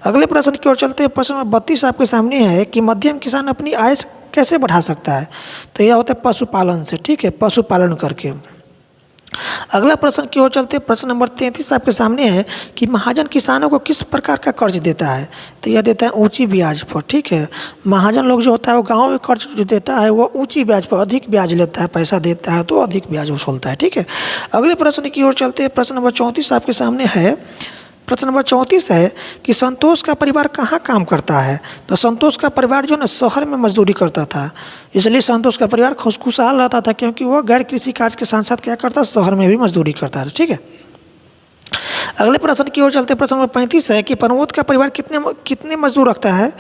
अगले प्रश्न की ओर चलते। प्रश्न नंबर 32 आपके सामने है कि मध्यम किसान अपनी आय कैसे बढ़ा सकता है? तो यह होता है पशुपालन से। ठीक है, पशुपालन करके। अगला प्रश्न की ओर चलते। प्रश्न नंबर 33 आपके सामने है कि महाजन किसानों को किस प्रकार का कर्ज देता है? तो यह देता है ऊंची ब्याज पर। ठीक है, महाजन लोग जो होता है वो गांव में कर्ज जो देता है वो ऊंची ब्याज पर अधिक ब्याज लेता है, पैसा देता है तो अधिक ब्याज वसूलता है। ठीक है, अगले प्रश्न की ओर चलते। प्रश्न नंबर 34 आपके सामने है। प्रश्न नंबर 34 है कि संतोष का परिवार कहाँ काम करता है? तो संतोष का परिवार जो है ना शहर में मजदूरी करता था, इसलिए संतोष का परिवार खुशहाल रहता था, क्योंकि वह गैर कृषि कार्य के साथ साथ क्या करता? शहर में भी मजदूरी करता था। ठीक है, अगले प्रश्न की ओर चलते। प्रश्न नंबर 35 है कि प्रमोद का परिवार कितने मजदूर रखता है?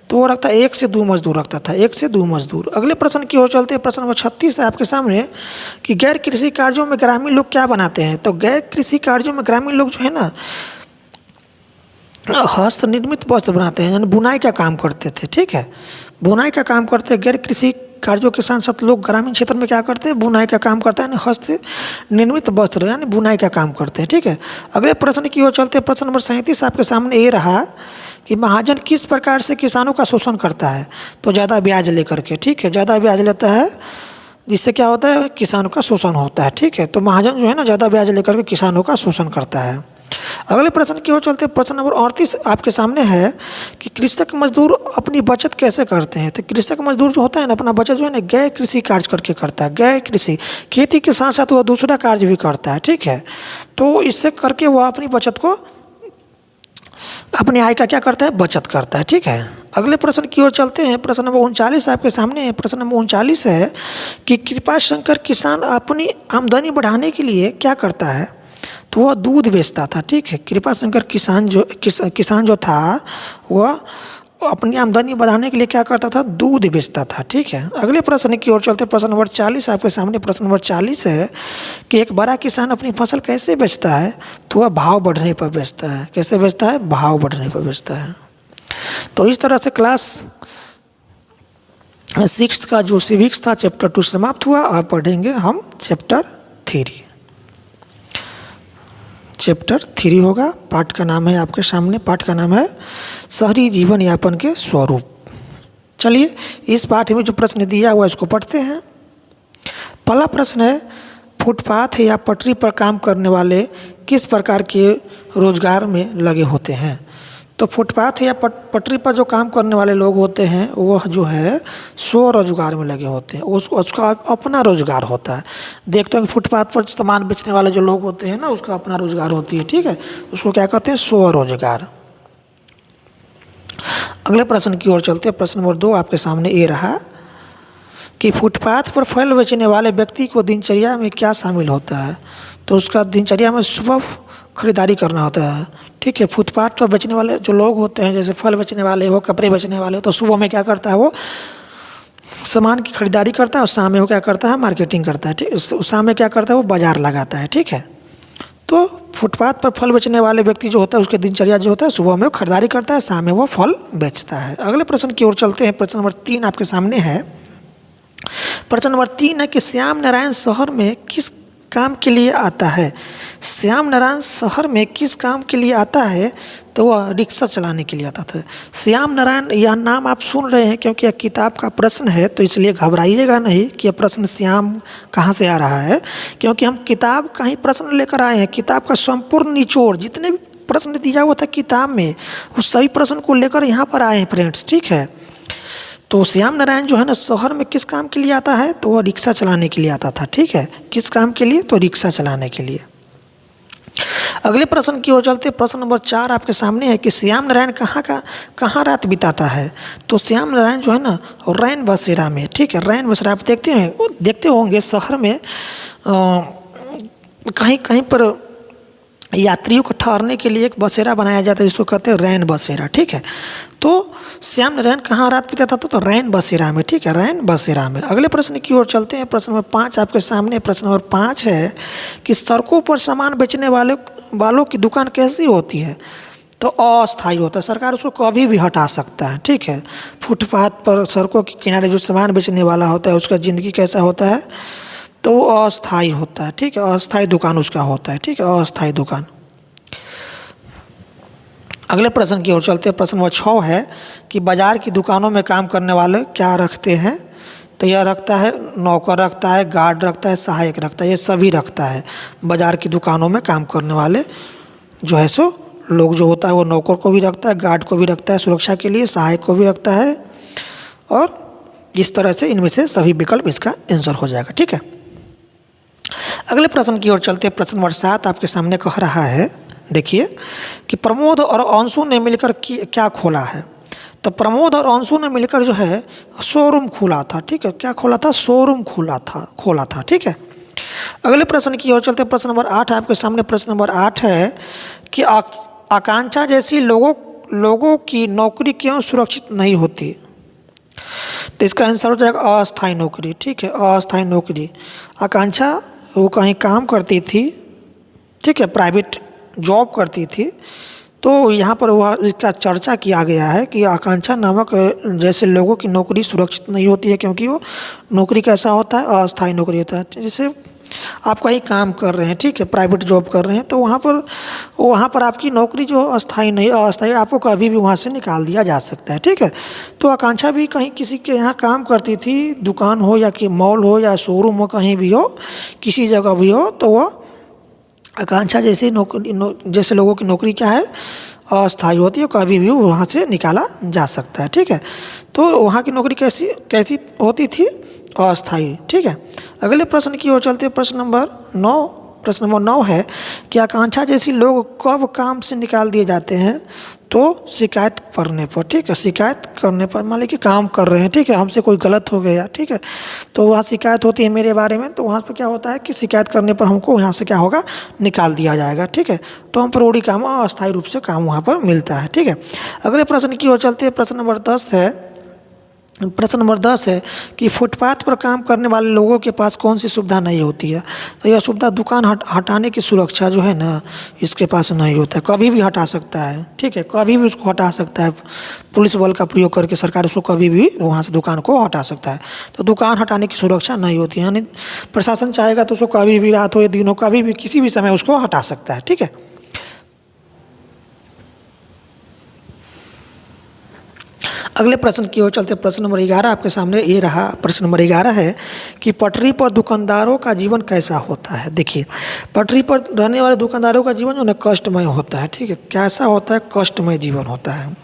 तो वो रखता है 1 से 2 मजदूर रखता था, 1 से 2 मजदूर। अगले प्रश्न की ओर चलते। प्रश्न नंबर 36 है आपके सामने कि गैर कृषि कार्यों में ग्रामीण लोग क्या बनाते हैं? तो गैर कृषि कार्यों में ग्रामीण लोग जो है ना हस्त निर्मित वस्त्र बनाते हैं, यानी बुनाई का काम करते थे। ठीक है, बुनाई का काम करते हैं। गैर कृषि कार्यों के साथ साथ लोग ग्रामीण क्षेत्र में क्या करते हैं? बुनाई का काम करते हैं, यानी हस्त निर्मित वस्त्र यानी बुनाई का काम करते हैं। ठीक है, अगले प्रश्न की ओर चलते। प्रश्न नंबर 37 आपके सामने ये रहा कि महाजन किस प्रकार से किसानों का शोषण करता है? तो ज़्यादा ब्याज लेकर के। ठीक है, ज़्यादा ब्याज लेता है, जिससे क्या होता है? किसानों का शोषण होता है। ठीक है, तो महाजन जो है ना ज़्यादा ब्याज लेकर के किसानों का शोषण करता है। अगले प्रश्न की ओर चलते। प्रश्न नंबर 38 आपके सामने है कि कृषक मजदूर अपनी बचत कैसे करते हैं? तो कृषक मजदूर जो होता है ना अपना बचत जो है ना गैर कृषि कार्य करके करता है। गैर कृषि खेती के साथ साथ वह दूसरा कार्य भी करता है। ठीक है, तो इससे करके वह अपनी बचत को अपनी आय का क्या करता है? बचत करता है। ठीक है, अगले प्रश्न की ओर चलते हैं। प्रश्न नंबर 39 आपके सामने है। प्रश्न नंबर 39 है कि कृपाशंकर किसान अपनी आमदनी बढ़ाने के लिए क्या करता है? तो वह दूध बेचता था। ठीक है, कृपाशंकर किसान जो था वह अपनी आमदनी बढ़ाने के लिए क्या करता था? दूध बेचता था। ठीक है, अगले प्रश्न की ओर चलते। प्रश्न नंबर 40 आपके सामने। प्रश्न नंबर 40 है कि एक बड़ा किसान अपनी फसल कैसे बेचता है? तो वह भाव बढ़ने पर बेचता है। कैसे बेचता है? भाव बढ़ने पर बेचता है। तो इस तरह से क्लास 6 का जो सिविक्स था चैप्टर 2 समाप्त हुआ। अब पढ़ेंगे हम चैप्टर 3। चैप्टर 3 होगा। पाठ का नाम है आपके सामने, पाठ का नाम है शहरी जीवन यापन के स्वरूप। चलिए इस पाठ में जो प्रश्न दिया हुआ इसको पढ़ते हैं। पहला प्रश्न है, फुटपाथ या पटरी पर काम करने वाले किस प्रकार के रोजगार में लगे होते हैं? तो फुटपाथ या पटरी पर जो काम करने वाले लोग होते हैं वह जो है स्वरोजगार में लगे होते हैं, उसका अपना रोजगार होता है। देखते हैं कि फुटपाथ पर सामान बेचने वाले जो लोग होते हैं ना, उसका अपना रोजगार होती है, ठीक है, उसको क्या कहते हैं? स्वरोजगार। अगले प्रश्न की ओर चलते हैं। प्रश्न नंबर 2 आपके सामने ये रहा कि फुटपाथ पर फल बेचने वाले व्यक्ति को दिनचर्या में क्या शामिल होता है? तो उसका दिनचर्या में सुबह खरीदारी करना होता है, ठीक है। फुटपाथ पर बेचने वाले जो लोग होते हैं, जैसे फल बेचने वाले हो, कपड़े बेचने वाले हो, तो सुबह में क्या करता है? वो सामान की खरीदारी करता है और शाम में वो क्या करता है? मार्केटिंग करता है, ठीक। शाम में क्या करता है? वो बाजार लगाता है, ठीक है। तो फुटपाथ पर फल बेचने वाले व्यक्ति जो होता है, उसके दिनचर्या जो होता है, सुबह में वो खरीदारी करता है, शाम में वो फल बेचता है। अगले प्रश्न की ओर चलते हैं। प्रश्न नंबर 3 आपके सामने है। प्रश्न नंबर 3 है कि श्याम नारायण शहर में किस काम के लिए आता है? श्याम नारायण शहर में किस काम के लिए आता है? तो वह रिक्शा चलाने के लिए आता था। श्याम नारायण, यह नाम आप सुन रहे हैं क्योंकि यह किताब का प्रश्न है, तो इसलिए घबराइएगा नहीं कि यह प्रश्न श्याम कहाँ से आ रहा है, क्योंकि हम किताब का ही प्रश्न लेकर आए हैं। किताब का संपूर्ण निचोड़, जितने भी प्रश्न दिया हुआ था किताब में, उस सभी प्रश्न को लेकर यहाँ पर आए हैं फ्रेंड्स, ठीक है। तो श्याम नारायण जो है ना, शहर में किस काम के लिए आता है? तो वह रिक्शा चलाने के लिए आता था, ठीक है। किस काम के लिए? तो रिक्शा चलाने के लिए। अगले प्रश्न की ओर चलते। प्रश्न नंबर 4 आपके सामने है कि श्याम नारायण कहाँ रात बिताता है? तो श्याम नारायण जो है ना, रैन बसेरा में, ठीक है। रैन बसेरा आप देखते होंगे शहर में कहीं कहीं पर यात्रियों को ठहरने के लिए एक बसेरा बनाया जाता है, जिसको कहते हैं रैन बसेरा, ठीक है। तो श्याम नारायण कहाँ रात बिताता था? तो रैन बसेरा में, ठीक है, रैन बसेरा में। अगले प्रश्न की ओर चलते हैं। प्रश्न नंबर 5 आपके सामने। प्रश्न नंबर 5 है कि सड़कों पर सामान बेचने वालों की दुकान कैसी होती है? तो अस्थायी होता है, सरकार उसको कभी भी हटा सकता है, ठीक है। फुटपाथ पर सड़कों के किनारे जो सामान बेचने वाला होता है, उसका ज़िंदगी कैसा होता है? तो वो अस्थायी होता है, ठीक है। अस्थायी दुकान उसका होता है, ठीक है, अस्थायी दुकान। अगले प्रश्न की ओर चलते हैं। प्रश्न नंबर 6 है कि बाजार की दुकानों में काम करने वाले क्या रखते हैं? तो यह रखता है, नौकर रखता है, गार्ड रखता है, सहायक रखता है, ये सभी रखता है। बाजार की दुकानों में काम करने वाले जो है सो लोग जो होता है, वो नौकर को भी रखता है, गार्ड को भी रखता है सुरक्षा के लिए, सहायक को भी रखता है, और इस तरह से इनमें से सभी विकल्प इसका आंसर हो जाएगा, ठीक है। अगले प्रश्न की ओर चलते। प्रश्न नंबर 7 आपके सामने कह रहा है, देखिए कि प्रमोद और अंशु ने मिलकर क्या खोला है? तो प्रमोद और अंशु ने मिलकर जो है शोरूम खोला था, ठीक है। क्या खोला था? शोरूम खोला था, ठीक है। अगले प्रश्न की ओर चलते। प्रश्न नंबर 8 आपके सामने। प्रश्न नंबर 8 है कि आकांक्षा जैसी लोगों की नौकरी क्यों सुरक्षित नहीं होती? तो इसका आंसर हो जाएगा अस्थायी नौकरी, ठीक है, अस्थायी नौकरी। आकांक्षा वो कहीं काम करती थी, ठीक है, प्राइवेट जॉब करती थी, तो यहाँ पर वह इसका चर्चा किया गया है कि आकांक्षा नामक जैसे लोगों की नौकरी सुरक्षित नहीं होती है, क्योंकि वो नौकरी कैसा होता है? अस्थायी नौकरी होता है। जैसे आप कहीं काम कर रहे हैं, ठीक है, प्राइवेट जॉब कर रहे हैं, तो वहाँ पर आपकी नौकरी जो अस्थायी नहीं, अस्थायी, आपको कभी भी वहाँ से निकाल दिया जा सकता है, ठीक है। तो आकांक्षा भी कहीं किसी के यहाँ काम करती थी, दुकान हो या कि मॉल हो या शोरूम हो, कहीं भी हो, किसी जगह भी हो, तो वह आकांक्षा जैसे जैसे लोगों की नौकरी क्या है? अस्थायी होती है, कभी भी वहाँ से निकाला जा सकता है, ठीक है। तो वहाँ की नौकरी कैसी होती थी? अस्थायी, ठीक है। अगले प्रश्न की ओर चलते। प्रश्न नंबर 9 है कि आकांक्षा जैसी लोग कब काम से निकाल दिए जाते हैं? तो शिकायत करने पर, ठीक है, शिकायत करने पर। मान लीजिए कि काम कर रहे हैं, ठीक है, हमसे कोई गलत हो गया, ठीक है, तो वहाँ शिकायत होती है मेरे बारे में, तो वहाँ पर क्या होता है कि शिकायत करने पर हमको यहाँ से क्या होगा? निकाल दिया जाएगा, ठीक है। तो हम पर काम अस्थायी रूप से काम वहाँ पर मिलता है, ठीक है। अगले प्रश्न की ओर चलते हैं। प्रश्न नंबर 10 है कि फुटपाथ पर काम करने वाले लोगों के पास कौन सी सुविधा नहीं होती है? तो यह सुविधा दुकान हटाने की सुरक्षा जो है ना, इसके पास नहीं होता है। कभी भी हटा सकता है, ठीक है, कभी भी उसको हटा सकता है। पुलिस बल का प्रयोग करके सरकार उसको कभी भी वहाँ से दुकान को हटा सकता है। तो दुकान हटाने की सुरक्षा नहीं होती है, यानी प्रशासन चाहेगा तो उसको कभी भी, रात हो या दिन हो, कभी भी किसी भी समय उसको हटा सकता है, ठीक है। अगले प्रश्न की ओर चलते प्रश्न नंबर 11 आपके सामने ये रहा। प्रश्न नंबर 11 है कि पटरी पर दुकानदारों का जीवन कैसा होता है। देखिए, पटरी पर रहने वाले दुकानदारों का जीवन जो है कष्टमय होता है। ठीक है, कैसा होता है? कष्टमय जीवन होता है।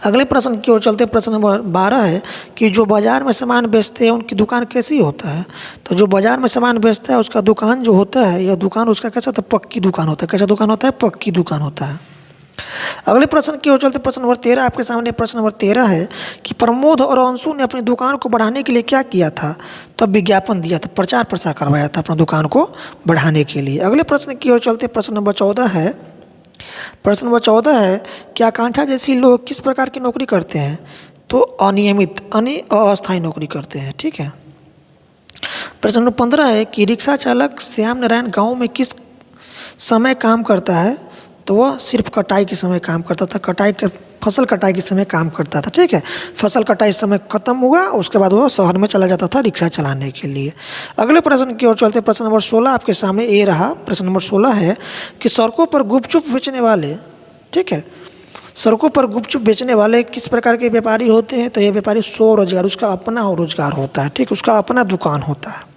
अगले प्रश्न की ओर चलते प्रश्न नंबर 12 है कि जो बाज़ार में सामान बेचते हैं उनकी दुकान कैसी होता है। तो जो बाज़ार में सामान बेचता है उसका दुकान जो होता है, यह दुकान उसका कैसा होता है? पक्की दुकान होता है। कैसा दुकान होता है? पक्की दुकान होता है। अगले प्रश्न की ओर चलते प्रश्न नंबर 13 आपके सामने। प्रश्न नंबर 13 है कि प्रमोद और अंशु ने अपनी दुकान को बढ़ाने के लिए क्या किया था। तो विज्ञापन दिया था, प्रचार प्रसार करवाया था अपनी दुकान को बढ़ाने के लिए। अगले प्रश्न की ओर चलते प्रश्न नंबर 14 है। प्रश्न नंबर 14 है कि आकांक्षा जैसी लोग किस प्रकार की नौकरी करते हैं। तो अनियमित अस्थायी नौकरी करते हैं। ठीक है। प्रश्न नंबर 15 है कि रिक्शा चालक श्याम नारायण गाँव में किस समय काम करता है। तो वह सिर्फ कटाई के समय काम करता था। फसल कटाई के समय काम करता था। ठीक है, फसल कटाई समय खत्म हुआ, उसके बाद वह शहर में चला जाता था रिक्शा चलाने के लिए। अगले प्रश्न की ओर चलते प्रश्न नंबर 16 आपके सामने ये रहा। प्रश्न नंबर 16 है कि सड़कों पर गुपचुप बेचने वाले, ठीक है, सड़कों पर गुपचुप बेचने वाले किस प्रकार के व्यापारी होते हैं। तो ये व्यापारी स्वरोजगार, उसका अपना रोजगार होता है। ठीक, उसका अपना दुकान होता है।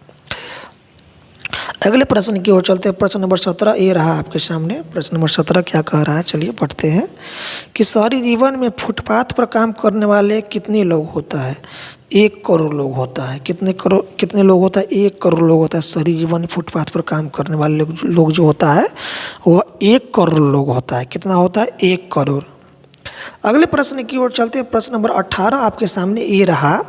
अगले प्रश्न की ओर चलते हैं। प्रश्न नंबर 17 ये रहा आपके सामने। प्रश्न नंबर 17 क्या कह रहा है, चलिए पढ़ते हैं कि शहरी जीवन में फुटपाथ पर काम करने वाले कितने लोग होता है। 1 करोड़ लोग होता है। कितने लोग होता है? 1 करोड़ लोग होता है। शहरी जीवन में फुटपाथ पर काम करने वाले लोग जो होता है वह 1 करोड़ लोग होता है। कितना होता है? 1 करोड़। अगले प्रश्न की ओर चलते हैं। प्रश्न नंबर 18 आपके सामने ये रहा।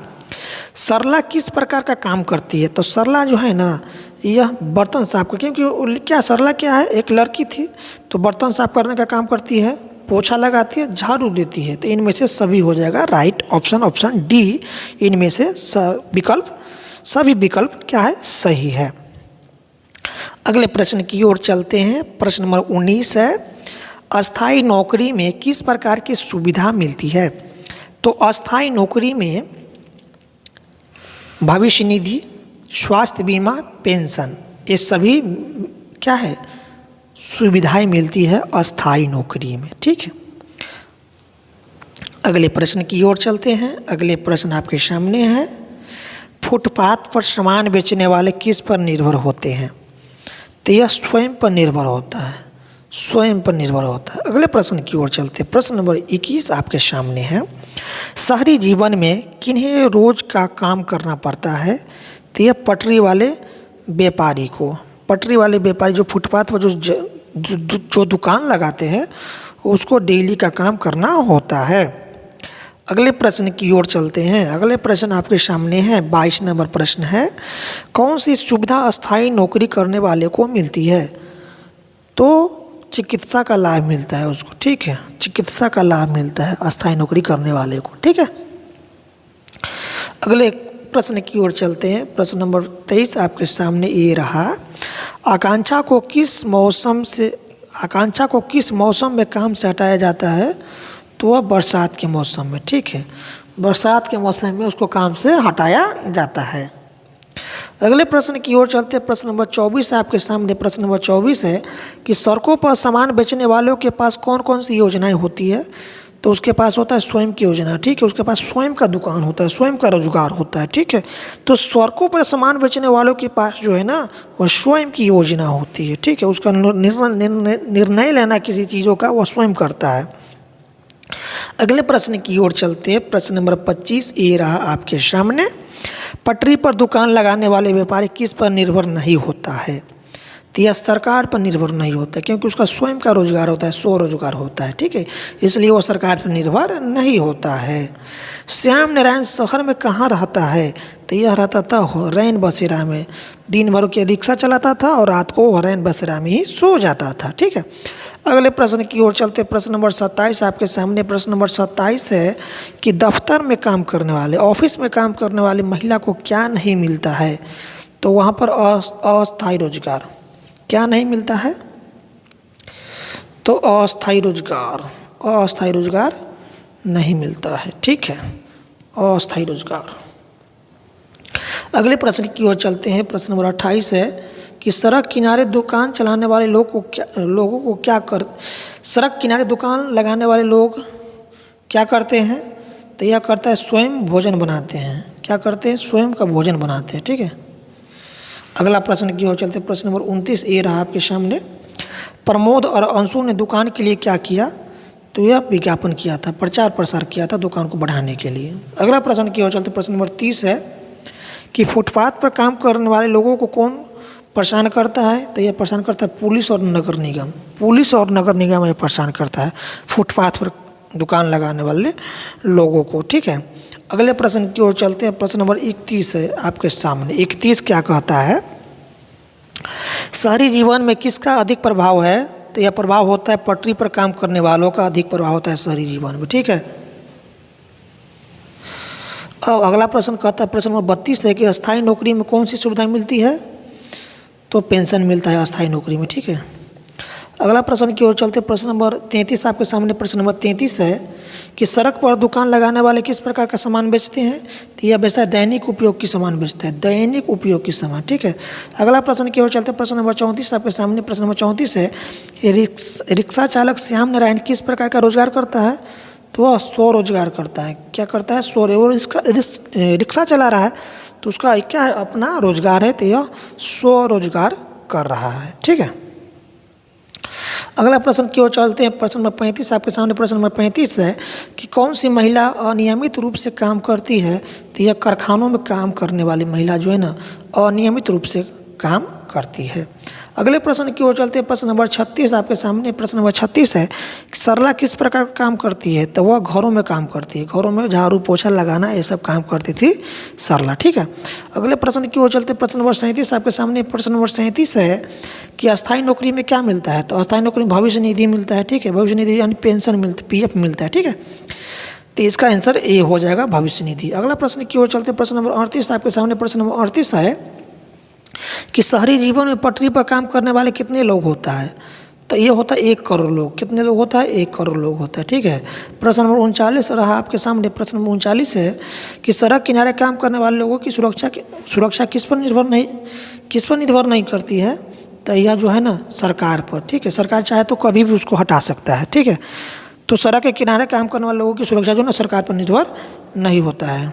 सरला किस प्रकार का काम करती है। तो सरला जो है ना, यह बर्तन साफ कर, क्योंकि क्या सरला क्या है, एक लड़की थी तो बर्तन साफ करने का काम करती है, पोछा लगाती है, झाड़ू देती है। तो इनमें से सभी हो जाएगा राइट ऑप्शन, ऑप्शन डी। इनमें से सभी विकल्प क्या है? सही है। अगले प्रश्न की ओर चलते हैं। प्रश्न नंबर 19 है अस्थायी नौकरी में किस प्रकार की सुविधा मिलती है। तो अस्थायी नौकरी में भविष्य निधि, स्वास्थ्य बीमा, पेंशन, ये सभी क्या है? सुविधाएं मिलती है अस्थायी नौकरी में। ठीक है। अगले प्रश्न की ओर चलते हैं। अगले प्रश्न आपके सामने है फुटपाथ पर सामान बेचने वाले किस पर निर्भर होते हैं। तो यह स्वयं पर निर्भर होता है, स्वयं पर निर्भर होता है। अगले प्रश्न की ओर चलते हैं। प्रश्न नंबर 21 आपके सामने है शहरी जीवन में किन्हें रोज का काम करना पड़ता है। तो यह पटरी वाले व्यापारी को, पटरी वाले व्यापारी जो फुटपाथ पर जो दुकान लगाते हैं उसको डेली का काम करना होता है। अगले प्रश्न की ओर चलते हैं। अगले प्रश्न आपके सामने है 22 नंबर प्रश्न है कौन सी सुविधा अस्थायी नौकरी करने वाले को मिलती है। तो चिकित्सा का लाभ मिलता है उसको। ठीक है, चिकित्सा का लाभ मिलता है अस्थायी नौकरी करने वाले को। ठीक है। अगले प्रश्न की ओर चलते हैं। प्रश्न नंबर 23 आपके सामने ये रहा आकांक्षा को किस मौसम में काम से हटाया जाता है। तो वह बरसात के मौसम में। ठीक है, बरसात के मौसम में उसको काम से हटाया जाता है। अगले प्रश्न की ओर चलते हैं। प्रश्न नंबर 24 आपके सामने। प्रश्न नंबर 24 है कि सड़कों पर सामान बेचने वालों के पास कौन कौन सी योजनाएं होती है। तो उसके पास होता है स्वयं की योजना। ठीक है, उसके पास स्वयं का दुकान होता है, स्वयं का रोजगार होता है। ठीक है, तो सड़कों पर सामान बेचने वालों के पास जो है ना वह स्वयं की योजना होती है। ठीक है, उसका निर्णय लेना किसी चीज़ों का वह स्वयं करता है। अगले प्रश्न की ओर चलते हैं। प्रश्न नंबर 25 ये रहा आपके सामने पटरी पर दुकान लगाने वाले व्यापारी किस पर निर्भर नहीं होता है। तो यह सरकार पर निर्भर नहीं होता क्योंकि उसका स्वयं का रोजगार होता है, स्वरोजगार होता है। ठीक है, इसलिए वो सरकार पर निर्भर नहीं होता है। श्याम नारायण शहर में कहाँ रहता है। तो यह रहता था हरैन बसेरा में। दिन भर के रिक्शा चलाता था और रात को हरैन बसेरा में ही सो जाता था। ठीक है। अगले प्रश्न की ओर चलते प्रश्न नंबर 27 आपके सामने। प्रश्न नंबर 27 है कि दफ्तर में काम करने वाले, ऑफिस में काम करने वाली महिला को क्या नहीं मिलता है। तो वहाँ पर अस्थायी रोजगार क्या नहीं मिलता है। तो अस्थायी रोजगार नहीं मिलता है। ठीक है, अस्थायी रोजगार। अगले प्रश्न की ओर चलते हैं। प्रश्न नंबर 28 है कि सड़क किनारे दुकान चलाने वाले लोगों को क्या सड़क किनारे दुकान लगाने वाले लोग क्या करते हैं? तो यह करता है स्वयं भोजन बनाते हैं। क्या करते हैं? स्वयं का भोजन बनाते हैं। ठीक है। अगला प्रश्न की ओर चलते, प्रश्न नंबर 29 ये रहा आपके सामने। प्रमोद और अंशु ने दुकान के लिए क्या किया? तो यह विज्ञापन किया था, प्रचार प्रसार किया था दुकान को बढ़ाने के लिए। अगला प्रश्न की ओर चलते, प्रश्न नंबर 30 है कि फुटपाथ पर काम करने वाले लोगों को कौन परेशान करता है? तो यह परेशान करता है पुलिस और नगर निगम। पुलिस और नगर निगम यह परेशान करता है फुटपाथ पर दुकान लगाने वाले लोगों को। ठीक है। अगले प्रश्न की ओर चलते हैं, प्रश्न नंबर 31 है आपके सामने। 31 क्या कहता है? शहरी जीवन में किसका अधिक प्रभाव है? तो यह प्रभाव होता है पटरी पर काम करने वालों का अधिक प्रभाव होता है शहरी जीवन में। ठीक है। अब अगला प्रश्न कहता है, प्रश्न नंबर 32 है कि अस्थायी नौकरी में कौन सी सुविधाएं मिलती है? तो पेंशन मिलता है अस्थायी नौकरी में। ठीक है। अगला प्रश्न की ओर चलते, प्रश्न नंबर 33 आपके सामने। प्रश्न नंबर 33 है कि सड़क पर दुकान लगाने वाले किस प्रकार का सामान बेचते हैं? तो यह बेचता है दैनिक उपयोग की सामान बेचता है, दैनिक उपयोग की सामान। ठीक है। अगला प्रश्न की ओर चलते, प्रश्न नंबर 34 आपके सामने। प्रश्न नंबर 34 है कि रिक्शा चालक श्याम नारायण किस प्रकार का रोजगार करता है? तो वह स्वरोजगार करता है। क्या करता है? और इसका रिक्शा चला रहा है तो उसका क्या है? अपना रोजगार है, तो यह स्वरोजगार कर रहा है। ठीक है। अगला प्रश्न की ओर चलते हैं, प्रश्न नंबर 35 आपके सामने। प्रश्न नंबर 35 है कि कौन सी महिला अनियमित रूप से काम करती है? तो यह कारखानों में काम करने वाली महिला जो है ना अनियमित रूप से काम करती है। अगले प्रश्न की ओर चलते हैं, प्रश्न नंबर 36 आपके सामने। प्रश्न नंबर 36 है कि सरला किस प्रकार का काम करती है? तो वह घरों में काम करती है, घरों में झाड़ू पोछा लगाना ये सब काम करती थी सरला। ठीक है। अगले प्रश्न की ओर चलते, प्रश्न नंबर 37 आपके सामने। प्रश्न नंबर 37 है कि अस्थायी नौकरी में क्या मिलता है? तो अस्थायी नौकरी में भविष्य निधि मिलता है। ठीक है। भविष्य निधि यानी पेंशन मिलती, PF मिलता है। ठीक है। तो इसका आंसर ए हो जाएगा, भविष्य निधि। अगला प्रश्न की ओर चलते, प्रश्न नंबर 38 आपके सामने। प्रश्न नंबर 38 है कि शहरी जीवन में पटरी पर काम करने वाले कितने लोग होता है? तो ये होता है 1 करोड़ लोग। कितने लोग होता है? 1 करोड़ लोग होता है। ठीक है। प्रश्न नंबर 39 रहा आपके सामने। प्रश्न नंबर 39 है कि सड़क किनारे काम करने वाले लोगों की सुरक्षा किस पर निर्भर नहीं करती है? तो यह जो है ना सरकार पर। ठीक है। सरकार चाहे तो कभी भी उसको हटा सकता है। ठीक है। तो सड़क के किनारे काम करने वाले लोगों की सुरक्षा जो है ना सरकार पर निर्भर नहीं होता है।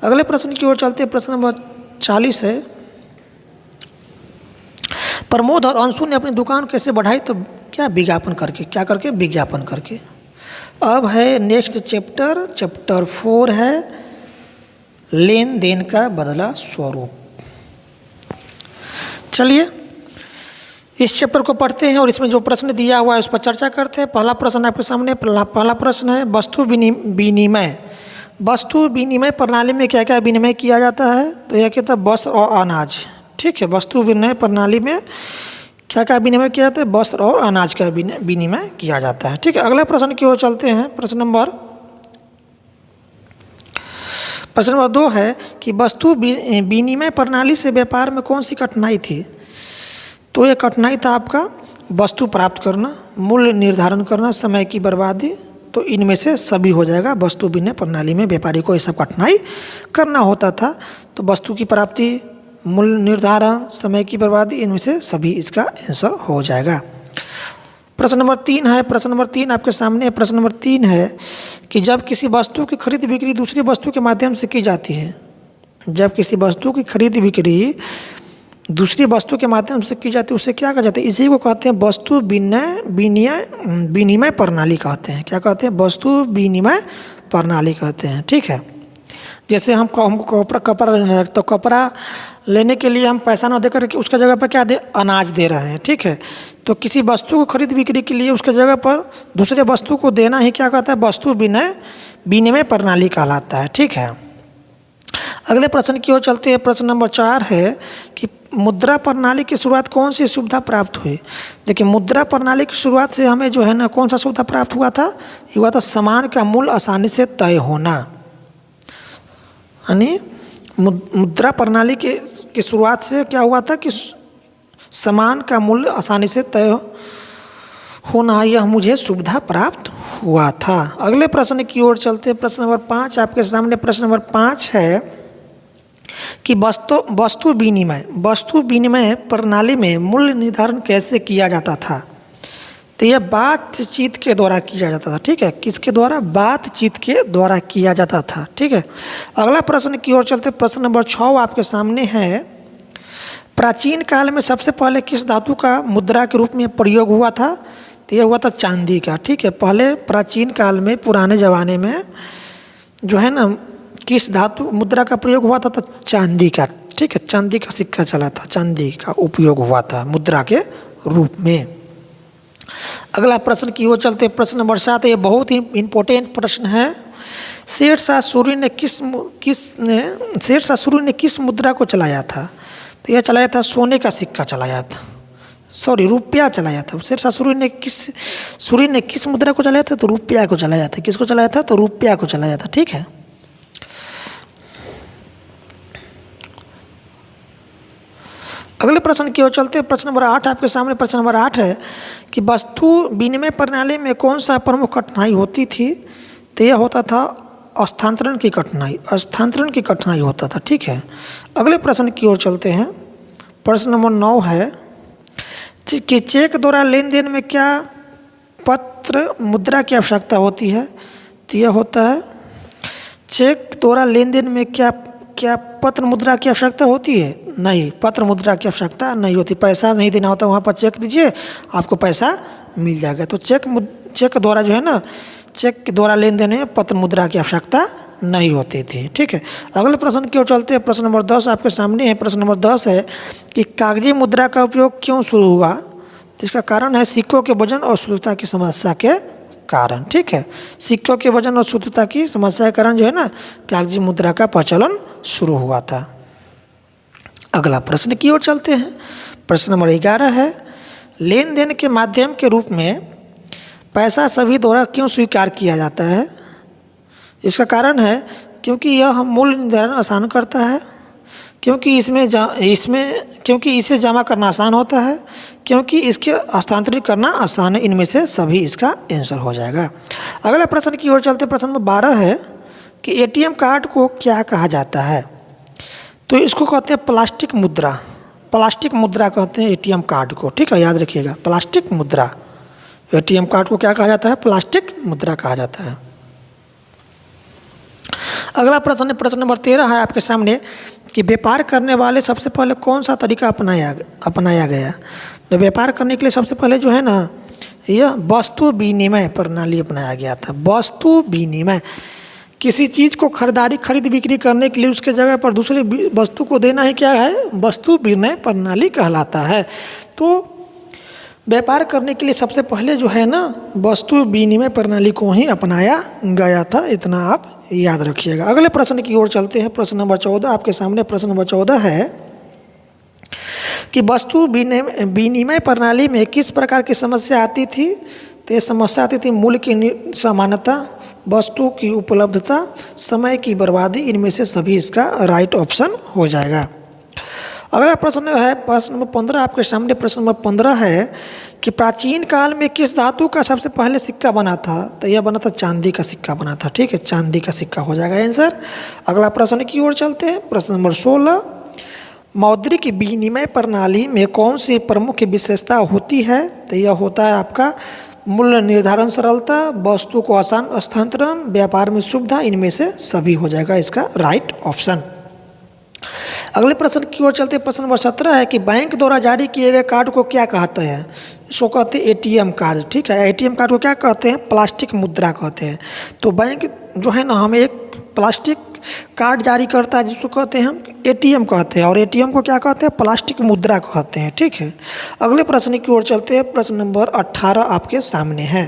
अगले प्रश्न की ओर चलते, प्रश्न नंबर 40 है प्रमोद और अंशु ने अपनी दुकान कैसे बढ़ाई? तो क्या? विज्ञापन करके। क्या करके? विज्ञापन करके। अब है नेक्स्ट चैप्टर, चैप्टर 4 है लेन देन का बदला स्वरूप। चलिए इस चैप्टर को पढ़ते हैं और इसमें जो प्रश्न दिया हुआ है उस पर चर्चा करते हैं। पहला प्रश्न आपके सामने। पहला प्रश्न है वस्तु विनिमय। वस्तु विनिमय प्रणाली में क्या क्या विनिमय किया जाता है? तो यह कहता है वस्त्र और अनाज। ठीक है। वस्तु विनिमय प्रणाली में क्या क्या विनिमय किया जाता है? वस्त्र और अनाज का विनिमय किया जाता है। ठीक है। अगले प्रश्न की ओर चलते हैं। प्रश्न नंबर 2 है कि वस्तु विनिमय प्रणाली से व्यापार में कौन सी कठिनाई थी? तो ये कठिनाई था आपका वस्तु प्राप्त करना, मूल्य निर्धारण करना, समय की बर्बादी। तो इनमें से सभी हो जाएगा। वस्तु विनिमय प्रणाली में व्यापारी को ये सब कठिनाई करना होता था। तो वस्तु की प्राप्ति, मूल्य निर्धारण, समय की बर्बादी, इनमें से सभी इसका आंसर हो जाएगा। प्रश्न नंबर 3 है। प्रश्न नंबर 3 आपके सामने। प्रश्न नंबर 3 है कि जब किसी वस्तु की खरीद बिक्री दूसरी वस्तु के माध्यम से की जाती है, जब किसी वस्तु की खरीद बिक्री दूसरी वस्तु के माध्यम से की जाती है उसे क्या कहा जाता है? इसी को कहते हैं वस्तु विनिमय प्रणाली कहते हैं। क्या कहते हैं? वस्तु विनिमय प्रणाली कहते हैं। ठीक है। जैसे हमको कपड़ा लेना है तो कपड़ा लेने के लिए हम पैसा ना देकर के उसका जगह पर क्या दे? अनाज दे रहे हैं। ठीक है। तो किसी वस्तु को खरीद बिक्री के लिए उसके जगह पर दूसरे वस्तु को देना ही क्या कहता है? वस्तु विनिमय प्रणाली कहलाता है। ठीक है। अगले प्रश्न की ओर चलते हैं। प्रश्न नंबर 4 है कि मुद्रा प्रणाली की शुरुआत कौन सी सुविधा प्राप्त हुई? देखिए मुद्रा प्रणाली की शुरुआत से हमें जो है ना कौन सा सुविधा प्राप्त हुआ था? ये हुआ था सामान का मूल्य आसानी से तय होना। यानी मुद्रा प्रणाली की शुरुआत से क्या हुआ था कि सामान का मूल्य आसानी से तय होना, यह मुझे सुविधा प्राप्त हुआ था। अगले प्रश्न की ओर चलते हैं। प्रश्न नंबर 5 आपके सामने। प्रश्न नंबर 5 है कि वस्तु विनिमय प्रणाली में मूल्य निर्धारण कैसे किया जाता था? तो यह बातचीत के द्वारा किया जाता था, ठीक है। किसके द्वारा? बातचीत के द्वारा किया जाता था, ठीक है। अगला प्रश्न की ओर चलते, प्रश्न नंबर 6 आपके सामने है। प्राचीन काल में सबसे पहले किस धातु का मुद्रा के रूप में प्रयोग हुआ था? तो यह हुआ था चांदी का, ठीक है। पहले प्राचीन काल में, पुराने ज़माने में जो है ना, किस धातु मुद्रा का प्रयोग हुआ था? तो चांदी का, ठीक है। चांदी का सिक्का चला था, चांदी का उपयोग हुआ था मुद्रा के रूप में। अगला प्रश्न की ओर चलते, प्रश्न नंबर 7, ये बहुत ही इम्पोर्टेंट प्रश्न है। शेरशाह सूरी ने किस मुद्रा को चलाया था? तो यह चलाया था सोने का सिक्का चलाया था, सॉरी रुपया चलाया था। शेरशाह सूरी ने किस मुद्रा को चलाया था? तो रुपया को चलाया था। किसको चलाया था? तो रुपया को चलाया था, ठीक है। अगले प्रश्न की ओर चलते हैं, प्रश्न नंबर 8 आपके सामने। प्रश्न नंबर 8 है कि वस्तु विनिमय प्रणाली में कौन सा प्रमुख कठिनाई होती थी? तो यह होता था स्थानांतरण की कठिनाई, स्थानांतरण की कठिनाई होता था, ठीक है। अगले प्रश्न की ओर चलते हैं, प्रश्न नंबर 9 है कि चेक द्वारा लेन देन में क्या पत्र मुद्रा की आवश्यकता होती है? तो यह होता है चेक द्वारा लेन देन में क्या पत्र मुद्रा की आवश्यकता होती है? नहीं, पत्र मुद्रा की आवश्यकता नहीं होती। पैसा नहीं देना होता, वहाँ पर चेक दीजिए, आपको पैसा मिल जाएगा। तो चेक द्वारा जो है ना, चेक के द्वारा लेन देन में पत्र मुद्रा की आवश्यकता नहीं होती थी, ठीक है। अगले प्रश्न की ओर चलते हैं, प्रश्न नंबर 10 आपके सामने है। प्रश्न नंबर 10 है कि कागजी मुद्रा का उपयोग क्यों शुरू हुआ? तो इसका कारण है सिक्कों के वजन और शुद्धता की समस्या के कारण, ठीक है। सिक्कों के वजन और शुद्धता की समस्या के कारण जो है ना, कागजी मुद्रा का प्रचलन शुरू हुआ था। अगला प्रश्न की ओर चलते हैं, प्रश्न नंबर 11 है लेन देन के माध्यम के रूप में पैसा सभी द्वारा क्यों स्वीकार किया जाता है? इसका कारण है क्योंकि यह मूल्य निर्धारण आसान करता है, क्योंकि क्योंकि इसे जमा करना आसान होता है, क्योंकि इसके हस्तांतरित करना आसान है। इनमें से सभी इसका आंसर हो जाएगा। अगला प्रश्न की ओर चलते, प्रश्न नंबर 12 है कि एटीएम कार्ड को क्या कहा जाता है? तो इसको कहते हैं प्लास्टिक मुद्रा, प्लास्टिक मुद्रा कहते हैं एटीएम कार्ड को, ठीक है, याद रखिएगा। प्लास्टिक मुद्रा, एटीएम कार्ड को क्या कहा जाता है? प्लास्टिक मुद्रा कहा जाता है। अगला प्रश्न नंबर 13 है आपके सामने कि व्यापार करने वाले सबसे पहले कौन सा तरीका अपनाया गया? तो व्यापार करने के लिए सबसे पहले जो है ना, यह वस्तु विनिमय प्रणाली अपनाया गया था। वस्तु विनिमय, किसी चीज़ को खरीद बिक्री करने के लिए उसके जगह पर दूसरी वस्तु को देना ही क्या है? वस्तु विनिमय प्रणाली कहलाता है। तो व्यापार करने के लिए सबसे पहले जो है ना, वस्तु विनिमय प्रणाली को ही अपनाया गया था, इतना आप याद रखिएगा। अगले प्रश्न की ओर चलते हैं, प्रश्न नंबर 14 आपके सामने। प्रश्न नंबर 14 है कि वस्तु विनिमय प्रणाली में किस प्रकार की समस्या आती थी? तो ये समस्या आती थी मूल्य की समानता, वस्तु की उपलब्धता, समय की बर्बादी। इनमें से सभी इसका राइट ऑप्शन हो जाएगा। अगला प्रश्न है प्रश्न नंबर 15 आपके सामने। प्रश्न नंबर 15 है कि प्राचीन काल में किस धातु का सबसे पहले सिक्का बना था? तो यह बना था चांदी का सिक्का बना था, ठीक है, चांदी का सिक्का हो जाएगा आंसर। अगला प्रश्न की ओर चलते हैं, प्रश्न नंबर 16, मौद्रिक विनिमय प्रणाली में कौन सी प्रमुख विशेषता होती है? तो यह होता है आपका मूल्य निर्धारण सरलता, वस्तु को आसान हस्तांतरण, व्यापार में सुविधा। इनमें से सभी हो जाएगा इसका राइट ऑप्शन। अगले प्रश्न की ओर चलते, प्रश्न नंबर 17 है कि बैंक द्वारा जारी किए गए कार्ड को क्या कहते हैं? इसको कहते हैं एटीएम कार्ड, ठीक है। एटीएम कार्ड को क्या कहते हैं? प्लास्टिक मुद्रा कहते हैं। तो बैंक जो है ना, हमें एक प्लास्टिक कार्ड जारी करता है जिसको कहते हैं हम एटीएम कहते हैं, और एटीएम को क्या कहते हैं? प्लास्टिक मुद्रा कहते हैं, ठीक है। अगले प्रश्न की ओर चलते हैं, प्रश्न नंबर 18 आपके सामने है।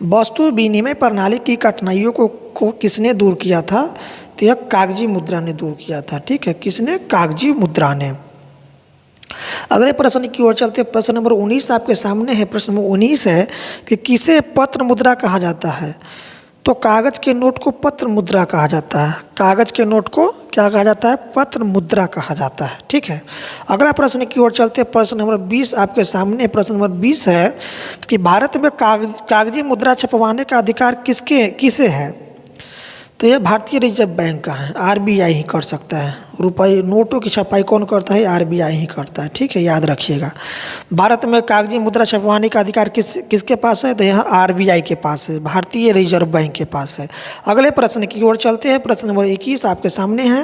वस्तु विनिमय प्रणाली की कठिनाइयों को किसने दूर किया था? तो यह कागजी मुद्रा ने दूर किया था, ठीक है। किसने? कागजी मुद्रा ने। अगले प्रश्न की ओर चलते, प्रश्न नंबर 19 आपके सामने है। प्रश्न नंबर 19 है कि किसे पत्र मुद्रा कहा जाता है? तो कागज के नोट को पत्र मुद्रा कहा जाता है। कागज के नोट को क्या कहा जाता है? पत्र मुद्रा कहा जाता है, ठीक है। अगला प्रश्न की ओर चलते, प्रश्न नंबर 20 आपके सामने। प्रश्न नंबर 20 है कि भारत में कागजी मुद्रा छपवाने का अधिकार किसे है? तो यह भारतीय रिजर्व बैंक का है, आरबीआई ही कर सकता है। रुपये नोटों की छपाई कौन करता है? आरबीआई ही करता है, ठीक है, याद रखिएगा। भारत में कागजी मुद्रा छपवाने का अधिकार किसके पास है? तो यह आरबीआई के पास है, भारतीय रिजर्व बैंक के पास है। अगले प्रश्न की ओर चलते हैं। प्रश्न नंबर 21 आपके सामने है।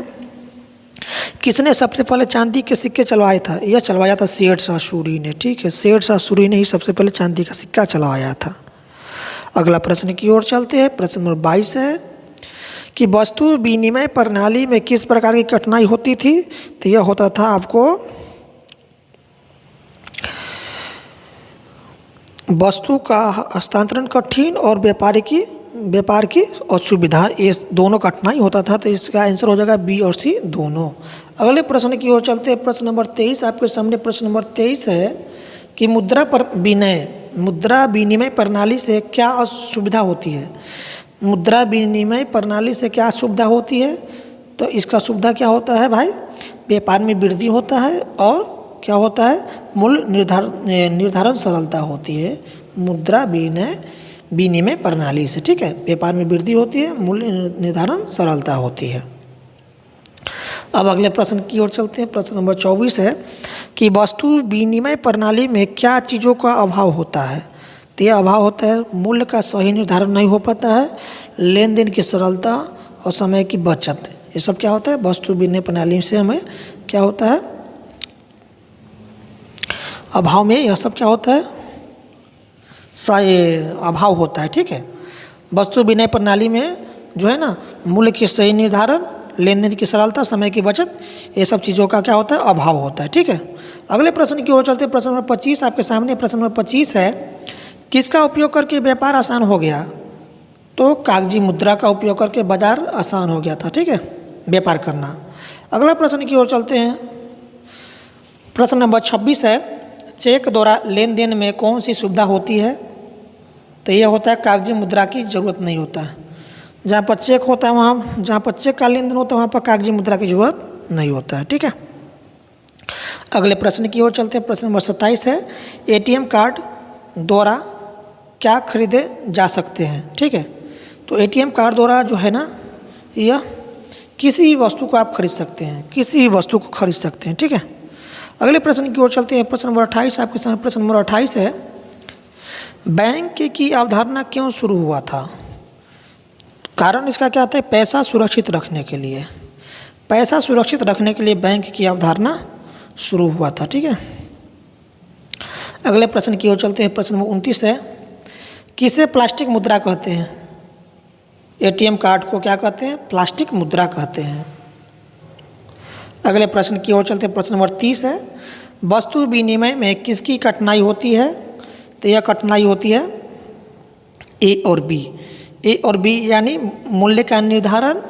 किसने सबसे पहले चांदी के सिक्के चलवाए था? यह चलवाया था शेरशाह सूरी ने, ठीक है, शेरशाह सूरी ने ही सबसे पहले चांदी का सिक्का चलवाया था। अगला प्रश्न की ओर चलते हैं। प्रश्न नंबर 22 है कि वस्तु विनिमय प्रणाली में किस प्रकार की कठिनाई होती थी? तो यह होता था आपको वस्तु का हस्तांतरण कठिन और व्यापार की असुविधा, ये दोनों कठिनाई होता था। तो इसका आंसर हो जाएगा बी और सी दोनों। अगले प्रश्न की ओर चलते हैं। प्रश्न नंबर 23 आपके सामने। प्रश्न नंबर 23 है कि मुद्रा विनिमय प्रणाली से क्या असुविधा होती है? मुद्रा विनिमय प्रणाली से क्या सुविधा होती है? तो इसका सुविधा क्या होता है भाई? व्यापार में वृद्धि होता है और क्या होता है? मूल्य निर्धारण सरलता होती है मुद्रा विनिमय प्रणाली से, ठीक है। व्यापार में वृद्धि होती है, मूल्य निर्धारण सरलता होती है। अब अगले प्रश्न की ओर चलते हैं। प्रश्न नंबर 24 है कि वस्तु विनिमय प्रणाली में क्या चीज़ों का अभाव होता है? तो यह अभाव होता है मूल्य का सही निर्धारण नहीं हो पाता है, लेन देन की सरलता और समय की बचत। ये सब क्या होता है? वस्तु विनिमय प्रणाली से हमें क्या होता है? अभाव में यह सब क्या होता है? अभाव होता है, ठीक है। वस्तु विनिमय प्रणाली में जो है ना, मूल्य के सही निर्धारण, लेन देन की सरलता, समय की बचत, ये सब चीज़ों का क्या होता है? अभाव होता है, ठीक है। अगले प्रश्न की ओर चलते हैं। प्रश्न नंबर 25 आपके सामने। प्रश्न नंबर 25 है किसका उपयोग करके व्यापार आसान हो गया? तो कागजी मुद्रा का उपयोग करके बाजार आसान हो गया था, ठीक है, व्यापार करना। अगला प्रश्न की ओर चलते हैं। प्रश्न नंबर 26 है चेक द्वारा लेन देन में कौन सी सुविधा होती है? तो यह होता है कागजी मुद्रा की जरूरत नहीं होता है। जहाँ पर चेक होता है जहाँ पर चेक का लेन देन होता है वहाँ पर कागजी मुद्रा की जरूरत नहीं होता है, ठीक है। अगले प्रश्न की ओर चलते हैं। प्रश्न नंबर 27 है एटीएम कार्ड द्वारा क्या खरीदे जा सकते हैं? ठीक है, तो एटीएम कार्ड द्वारा जो है ना, यह किसी भी वस्तु को आप खरीद सकते हैं, किसी भी वस्तु को खरीद सकते हैं, ठीक है। अगले प्रश्न की ओर चलते हैं। प्रश्न नंबर 28 आपके सामने। प्रश्न नंबर 28 है बैंक की अवधारणा क्यों शुरू हुआ था? कारण इसका क्या था? पैसा सुरक्षित रखने के लिए। पैसा सुरक्षित रखने के लिए बैंक की अवधारणा शुरू हुआ था, ठीक है। अगले प्रश्न की ओर चलते हैं। प्रश्न नंबर 29 है किसे प्लास्टिक मुद्रा कहते हैं? एटीएम कार्ड को क्या कहते हैं? प्लास्टिक मुद्रा कहते हैं। अगले प्रश्न की ओर चलते हैं। प्रश्न नंबर 30 है वस्तु विनिमय में किसकी कठिनाई होती है? तो यह कठिनाई होती है ए और बी। ए और बी यानी मूल्य का निर्धारण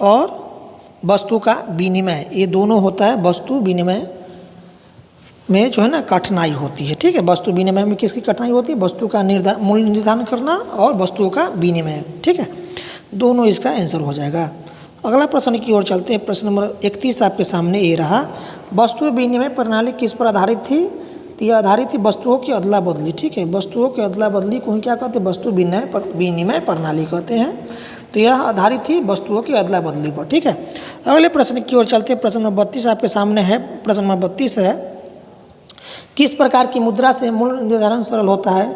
और वस्तु का विनिमय, ये दोनों होता है वस्तु विनिमय में जो है ना कठिनाई होती है, ठीक है। वस्तु विनिमय में किसकी कठिनाई होती है? वस्तु का मूल्य निर्धारण करना और वस्तुओं का विनिमय, ठीक है, दोनों इसका आंसर हो जाएगा। अगला प्रश्न की ओर चलते हैं। प्रश्न नंबर 31 आपके सामने ये रहा वस्तु विनिमय प्रणाली किस पर आधारित थी? तो यह आधारित थी वस्तुओं की अदला बदली, ठीक है। वस्तुओं की अदला बदली को ही क्या कहते हैं? वस्तु विनिमय प्रणाली कहते हैं। तो यह आधारित थी वस्तुओं की अदला बदली पर, ठीक है। अगले प्रश्न की ओर चलते हैं। प्रश्न नंबर 32 आपके सामने है। प्रश्न नंबर 32 है किस प्रकार की मुद्रा से मूल्य निर्धारण सरल होता है?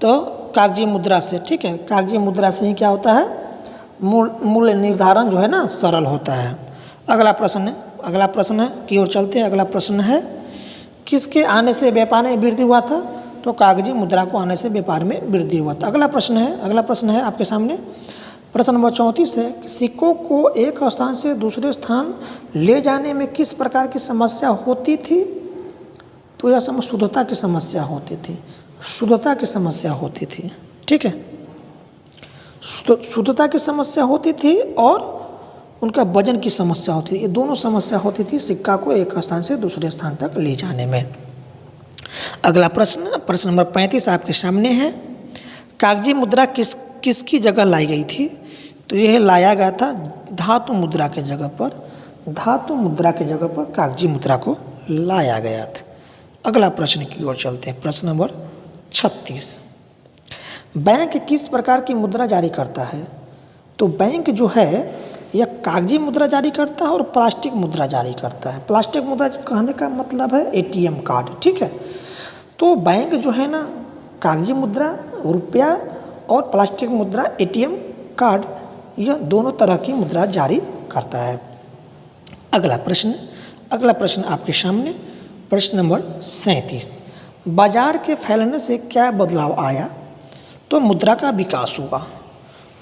तो कागजी मुद्रा से, ठीक है, कागजी मुद्रा से ही क्या होता है? मूल्य निर्धारण जो है ना सरल होता है। अगला प्रश्न की ओर चलते हैं। अगला प्रश्न है किसके आने से व्यापार में वृद्धि हुआ था? तो कागजी मुद्रा को आने से व्यापार में वृद्धि हुआ था। अगला प्रश्न है आपके सामने। प्रश्न नंबर 34 है कि सिक्कों को एक स्थान से दूसरे स्थान ले जाने में किस प्रकार की समस्या होती थी? तो यह शुद्धता की समस्या होती थी, शुद्धता की समस्या होती थी, ठीक है। शुद्धता की समस्या होती थी और उनका वजन की समस्या होती थी। ये दोनों समस्या होती थी सिक्का को एक स्थान से दूसरे स्थान तक ले जाने में। अगला प्रश्न नंबर 35 आपके सामने है कागजी मुद्रा किसकी जगह लाई गई थी? तो यह लाया गया था धातु मुद्रा के जगह पर। धातु मुद्रा के जगह पर कागजी मुद्रा को लाया गया था। अगला प्रश्न की ओर चलते हैं। प्रश्न नंबर 36 बैंक किस प्रकार की मुद्रा जारी करता है? तो बैंक जो है यह कागजी मुद्रा जारी करता है और प्लास्टिक मुद्रा जारी करता है। प्लास्टिक मुद्रा कहने का मतलब है एटीएम कार्ड, ठीक है। तो बैंक जो है ना कागजी मुद्रा रुपया और प्लास्टिक मुद्रा एटीएम कार्ड, यह दोनों तरह की मुद्रा जारी करता है। अगला प्रश्न आपके सामने, प्रश्न नंबर 37। बाजार के फैलने से क्या बदलाव आया? तो मुद्रा का विकास हुआ।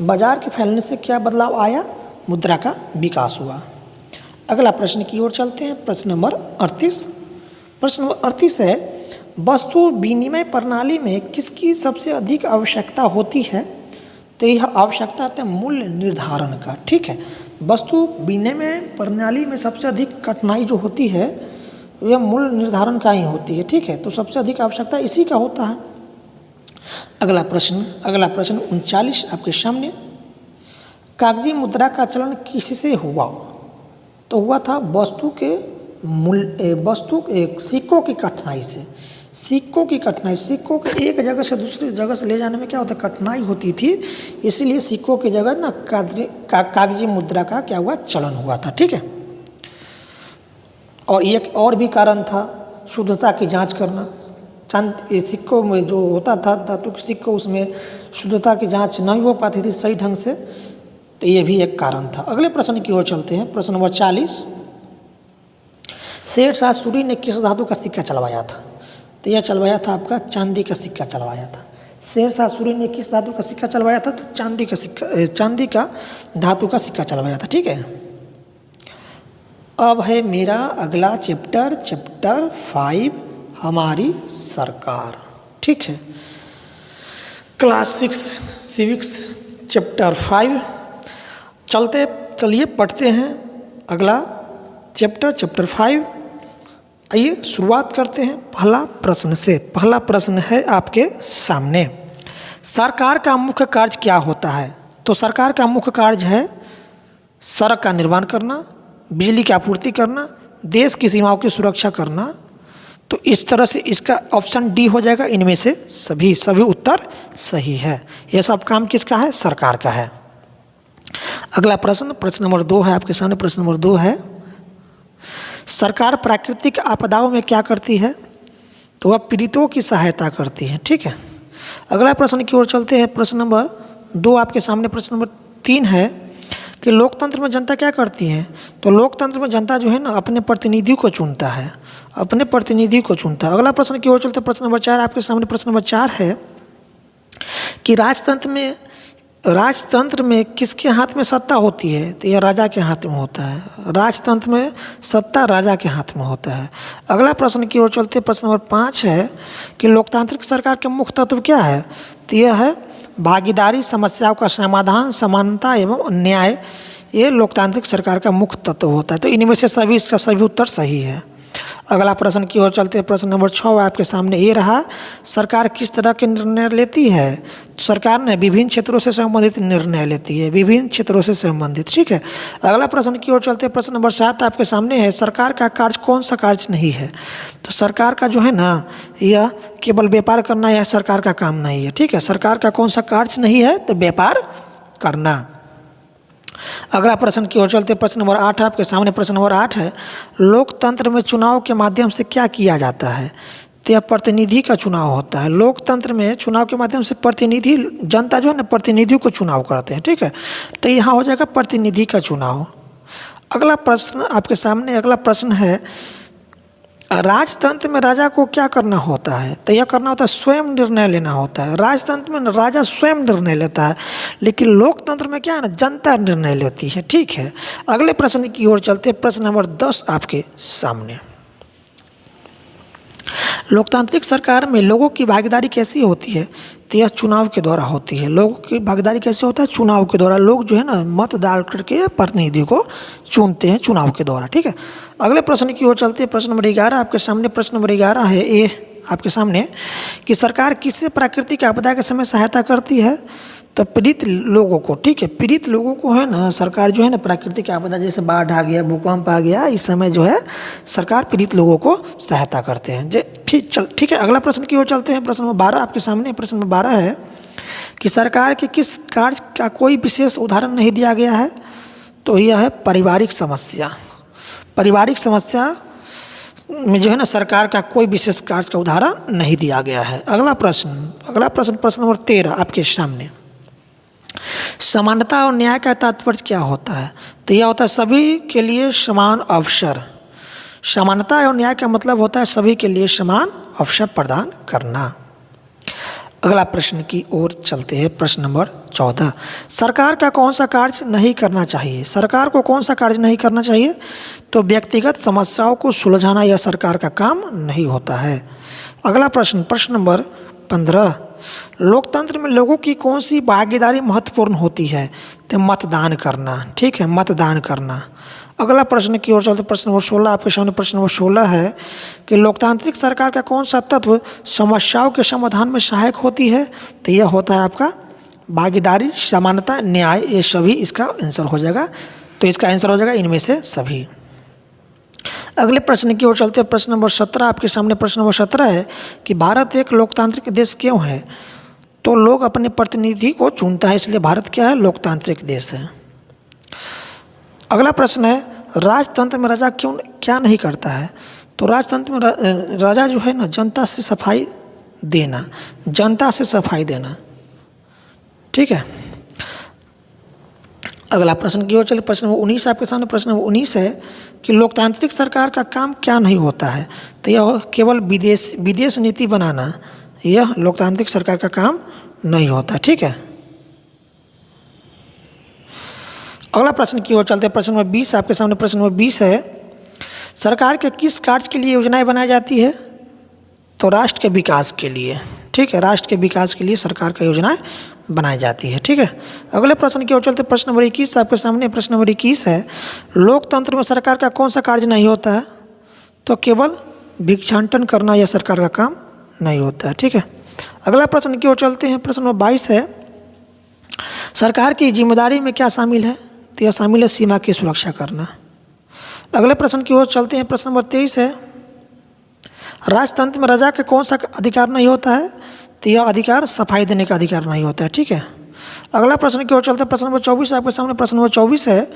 बाजार के फैलने से क्या बदलाव आया? मुद्रा का विकास हुआ। अगला प्रश्न की ओर चलते हैं, प्रश्न नंबर 38। प्रश्न नंबर 38 है, वस्तु विनिमय प्रणाली में किसकी सबसे अधिक आवश्यकता होती है? तो यह आवश्यकता है मूल्य निर्धारण का, ठीक है। वस्तु विनिमय प्रणाली में सबसे अधिक कठिनाई जो होती है यह मूल्य निर्धारण का ही होती है, ठीक है। तो सबसे अधिक आवश्यकता इसी का होता है। अगला प्रश्न 39 आपके सामने, कागजी मुद्रा का चलन किससे हुआ? तो हुआ था सिक्कों की कठिनाई से। सिक्कों को एक जगह से दूसरी जगह से ले जाने में क्या होता है, कठिनाई होती थी, इसलिए सिक्कों की जगह ना कागजी मुद्रा का क्या हुआ, चलन हुआ था, ठीक है। और एक और भी कारण था, शुद्धता की जांच करना। सिक्कों में जो होता था धातु के सिक्कों, उसमें शुद्धता की जांच नहीं हो पाती थी सही ढंग से, तो ये भी एक कारण था। अगले प्रश्न की ओर चलते हैं, प्रश्न नंबर 40। शेरशाह सूरी ने किस धातु का सिक्का चलवाया था? तो यह चलवाया था आपका चांदी का सिक्का चलवाया था। शेरशाह सूरी ने किस धातु का सिक्का चलवाया था? तो चांदी का धातु का सिक्का चलवाया था, ठीक है। अब है मेरा अगला चैप्टर 5, हमारी सरकार, ठीक है। Class 6 civics chapter 5। चलिए पढ़ते हैं अगला चैप्टर 5। आइए शुरुआत करते हैं पहला प्रश्न से। पहला प्रश्न है आपके सामने, सरकार का मुख्य कार्य क्या होता है? तो सरकार का मुख्य कार्य है सड़क का निर्माण करना, बिजली की आपूर्ति करना, देश की सीमाओं की सुरक्षा करना। तो इस तरह से इसका ऑप्शन डी हो जाएगा। इनमें से सभी उत्तर सही है। यह सब काम किसका है? सरकार का है। अगला प्रश्न नंबर 2 है आपके सामने। प्रश्न नंबर 2 है, सरकार प्राकृतिक आपदाओं में क्या करती है? तो वह पीड़ितों की सहायता करती है, ठीक है। अगला प्रश्न की ओर चलते हैं। प्रश्न नंबर 2 आपके सामने। प्रश्न नंबर 3 है कि लोकतंत्र में जनता क्या करती है? तो लोकतंत्र में जनता जो है ना अपने प्रतिनिधि को चुनता है, अगला प्रश्न की ओर चलते हैं। प्रश्न नंबर 4 आपके सामने। प्रश्न नंबर 4 है कि राजतंत्र में किसके हाथ में सत्ता होती है? तो यह राजा के हाथ में होता है। राजतंत्र में सत्ता राजा के हाथ में होता है। अगला प्रश्न की ओर चलते प्रश्न नंबर 5 है कि लोकतांत्रिक सरकार के मुख्य तत्व क्या है? तो यह है भागीदारी, समस्याओं का समाधान, समानता एवं न्याय। ये लोकतांत्रिक सरकार का मुख्य तत्व होता है। तो इनमें से इसका सभी उत्तर सही है। अगला प्रश्न की ओर चलते हैं। प्रश्न नंबर 6 आपके सामने ये रहा, सरकार किस तरह के निर्णय लेती है? तो सरकार ने विभिन्न क्षेत्रों से संबंधित निर्णय लेती है, ठीक है। अगला प्रश्न की ओर चलते हैं। प्रश्न नंबर 7 आपके सामने है, सरकार का कार्य कौन सा कार्य नहीं है? तो सरकार का जो है ना यह केवल व्यापार करना यह सरकार का काम नहीं है, ठीक है। सरकार का कौन सा कार्य नहीं है? तो व्यापार करना। अगला प्रश्न की ओर चलते प्रश्न नंबर 8 आपके सामने। प्रश्न नंबर 8 है, लोकतंत्र में चुनाव के माध्यम से क्या किया जाता है? तो यह प्रतिनिधि का चुनाव होता है। लोकतंत्र में चुनाव के माध्यम से प्रतिनिधि, जनता जो है ना प्रतिनिधि को चुनाव करते हैं, ठीक है। तो यहाँ हो जाएगा प्रतिनिधि का चुनाव। अगला प्रश्न आपके सामने। अगला प्रश्न है, राजतंत्र में राजा को क्या करना होता है? तो यह करना होता है स्वयं निर्णय लेना होता है। राजतंत्र में राजा स्वयं निर्णय लेता है, लेकिन लोकतंत्र में क्या है ना जनता निर्णय लेती है, ठीक है। अगले प्रश्न की ओर चलते प्रश्न नंबर 10 आपके सामने। लोकतांत्रिक सरकार में लोगों की भागीदारी कैसी होती है? तो यह चुनाव के द्वारा होती है। लोगों की भागीदारी कैसे होता है? चुनाव के द्वारा। लोग जो है ना मत डाल करके प्रतिनिधि को चुनते हैं चुनाव के द्वारा, ठीक है। अगले प्रश्न की ओर चलते हैं। प्रश्न नंबर 11 आपके सामने। प्रश्न नंबर 11 है ये आपके सामने कि सरकार किससे प्राकृतिक आपदा के समय सहायता करती है? तो पीड़ित लोगों को, ठीक है। पीड़ित लोगों को है ना सरकार जो है ना प्राकृतिक आपदा जैसे बाढ़ आ गया, भूकंप आ गया, इस समय जो है सरकार पीड़ित लोगों को सहायता करते हैं। ठीक है। अगला प्रश्न की ओर चलते हैं। प्रश्न नंबर 12 आपके सामने। प्रश्न नंबर 12 है कि सरकार के किस कार्य का कोई विशेष उदाहरण नहीं दिया गया है, तो यह है पारिवारिक समस्या। पारिवारिक समस्या में जो है ना सरकार का कोई विशेष कार्य का उदाहरण नहीं दिया गया है। अगला प्रश्न प्रश्न नंबर 13 आपके सामने। समानता और न्याय का तात्पर्य क्या होता है? तो यह होता है सभी के लिए समान अवसर। समानता और न्याय का मतलब होता है सभी के लिए समान अवसर प्रदान करना। अगला प्रश्न की ओर चलते हैं। प्रश्न नंबर 14। सरकार का कौन सा कार्य नहीं करना चाहिए? सरकार को कौन सा कार्य नहीं करना चाहिए? तो व्यक्तिगत समस्याओं को सुलझाना यह सरकार का काम नहीं होता है। अगला प्रश्न नंबर 15। लोकतंत्र में लोगों की कौन सी भागीदारी महत्वपूर्ण होती है? तो मतदान करना। ठीक है, मतदान करना। अगला प्रश्न की ओर चलते प्रश्न नंबर 16 आपके सामने। प्रश्न नंबर 16 है कि लोकतांत्रिक सरकार का कौन सा तत्व समस्याओं के समाधान में सहायक होती है? तो यह होता है आपका भागीदारी, समानता, न्याय। ये सभी इसका आंसर हो जाएगा। तो इसका आंसर हो जाएगा इनमें से सभी। अगले प्रश्न की ओर चलते प्रश्न नंबर 17 आपके सामने। प्रश्न नंबर 17 है कि भारत एक लोकतांत्रिक देश क्यों है? तो लोग अपने प्रतिनिधि को चुनता है, इसलिए भारत क्या है? लोकतांत्रिक देश है। अगला प्रश्न है राजतंत्र में राजा क्या नहीं करता है? तो राजतंत्र में राजा जो है ना जनता से सफाई देना, जनता से सफाई देना। ठीक है। अगला प्रश्न की ओर चलते प्रश्न नंबर 19 आपके सामने। प्रश्न नंबर 19 है कि लोकतांत्रिक सरकार का काम क्या नहीं होता है? तो यह केवल विदेश नीति बनाना, यह लोकतांत्रिक सरकार का काम नहीं होता। ठीक है। अगला प्रश्न की ओर चलते हैं। प्रश्न नंबर 20 आपके सामने। प्रश्न नंबर 20 है सरकार के किस कार्य के लिए योजनाएं बनाई जाती है? तो राष्ट्र के विकास के लिए। ठीक है, राष्ट्र के विकास के लिए सरकार का योजनाएं बनाई जाती है। ठीक है। अगले प्रश्न की ओर चलते प्रश्न नंबर 21 आपके सामने। प्रश्न नंबर 21 है लोकतंत्र में सरकार का कौन सा कार्य नहीं होता है? तो केवल भिक्षाटन करना यह सरकार का काम नहीं होता है। ठीक है। अगला प्रश्न की ओर चलते हैं। प्रश्न नंबर 22 है सरकार की जिम्मेदारी में क्या शामिल है? तो यह शामिल है सीमा की सुरक्षा करना। अगले प्रश्न की ओर चलते हैं। प्रश्न नंबर 23 है राजतंत्र में राजा के कौन सा अधिकार नहीं होता है? तो यह अधिकार सफाई देने का अधिकार नहीं होता है। ठीक है। अगला प्रश्न की ओर चलते हैं। प्रश्न नंबर 24 आपके सामने। प्रश्न नंबर 24 है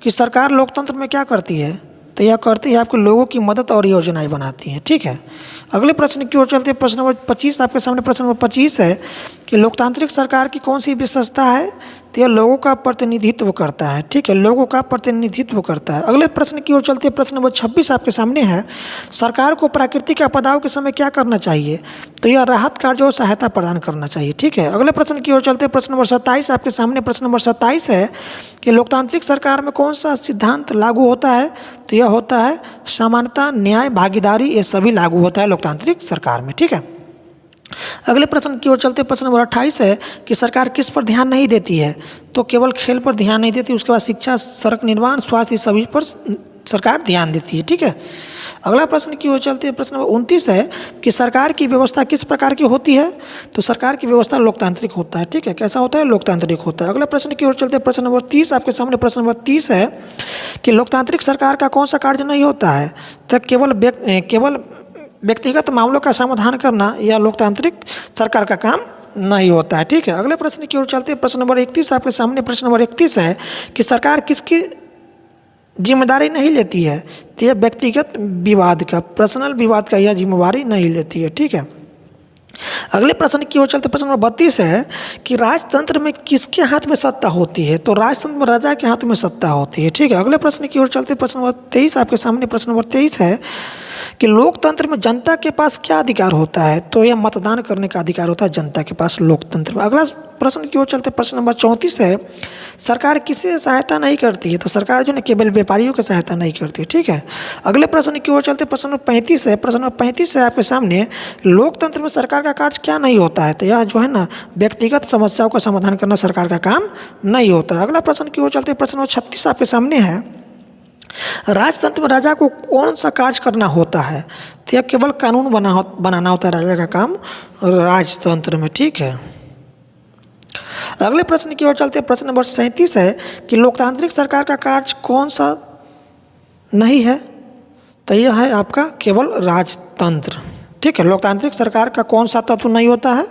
कि सरकार लोकतंत्र में क्या करती है? तो यह करती है आपके लोगों की मदद और योजनाएं बनाती हैं। ठीक है। अगले प्रश्न की ओर चलते हैं। प्रश्न नंबर 25 आपके सामने। प्रश्न नंबर 25 है कि लोकतांत्रिक सरकार की कौन सी विशेषता है? तो यह लोगों का प्रतिनिधित्व करता है। ठीक है, लोगों का प्रतिनिधित्व करता है। अगले प्रश्न की ओर चलते हैं। प्रश्न नंबर 26 आपके सामने है सरकार को प्राकृतिक आपदाओं के समय क्या करना चाहिए? तो यह राहत कार्यों और सहायता प्रदान करना चाहिए। ठीक है। अगले प्रश्न की ओर चलते हैं। प्रश्न नंबर 27 आपके सामने। प्रश्न नंबर 27 है कि लोकतांत्रिक सरकार में कौन सा सिद्धांत लागू होता है? तो यह होता है समानता, न्याय, भागीदारी। ये सभी लागू होता है लोकतांत्रिक सरकार में। ठीक है। अगले प्रश्न की ओर चलते प्रश्न नंबर 28 है कि सरकार किस पर ध्यान नहीं देती है? तो केवल खेल पर ध्यान नहीं देती, उसके बाद शिक्षा, सड़क निर्माण, स्वास्थ्य सभी पर सरकार ध्यान देती है। ठीक है। अगला प्रश्न की ओर चलते हैं। प्रश्न नंबर 29 है कि सरकार की व्यवस्था किस प्रकार की होती है? तो सरकार की व्यवस्था लोकतांत्रिक होता है। ठीक है, कैसा होता है? लोकतांत्रिक होता है। अगला प्रश्न की ओर चलते हैं। प्रश्न नंबर 30 आपके सामने। प्रश्न नंबर 30 है कि लोकतांत्रिक सरकार का कौन सा कार्य नहीं होता है? तो केवल व्यक्तिगत मामलों का समाधान करना यह लोकतांत्रिक सरकार का काम नहीं होता है। ठीक है। अगले प्रश्न की ओर चलते हैं। प्रश्न नंबर 31 आपके सामने। प्रश्न नंबर 31 है कि सरकार किसकी जिम्मेदारी नहीं लेती है? तो यह व्यक्तिगत विवाद का, पर्सनल विवाद का यह जिम्मेदारी नहीं लेती है। ठीक है। अगले प्रश्न की ओर चलते प्रश्न नंबर 32 है कि राजतंत्र में किसके हाथ में सत्ता होती है? तो राजतंत्र में राजा के हाथ में सत्ता होती है। ठीक है। अगले प्रश्न की ओर चलते प्रश्न नंबर 23 आपके सामने। प्रश्न नंबर 23 है कि लोकतंत्र में जनता के पास क्या अधिकार होता है? तो यह मतदान करने का अधिकार होता है जनता के पास लोकतंत्र में। अगला प्रश्न की ओर चलते प्रश्न नंबर 34 है सरकार किसे सहायता नहीं करती है? तो सरकार जो है केवल व्यापारियों की सहायता नहीं करती है। ठीक है। अगले प्रश्न की ओर चलते प्रश्न नंबर 35 है। प्रश्न नंबर 35 है आपके सामने लोकतंत्र में सरकार का कार्य क्या नहीं होता है? तो यह जो है ना व्यक्तिगत समस्याओं का समाधान करना सरकार का काम नहीं होता है। अगला प्रश्न की ओर चलते प्रश्न नंबर 36 आपके सामने है राजतंत्र में राजा को कौन सा कार्य करना होता है? तो यह केवल कानून बनाना होता है राजा का काम राजतंत्र में। ठीक है। अगले प्रश्न की ओर चलते प्रश्न नंबर 37 है कि लोकतांत्रिक सरकार का कार्य कौन सा नहीं है? तो यह है आपका केवल राजतंत्र। ठीक है। लोकतांत्रिक सरकार का कौन सा तत्व नहीं होता है?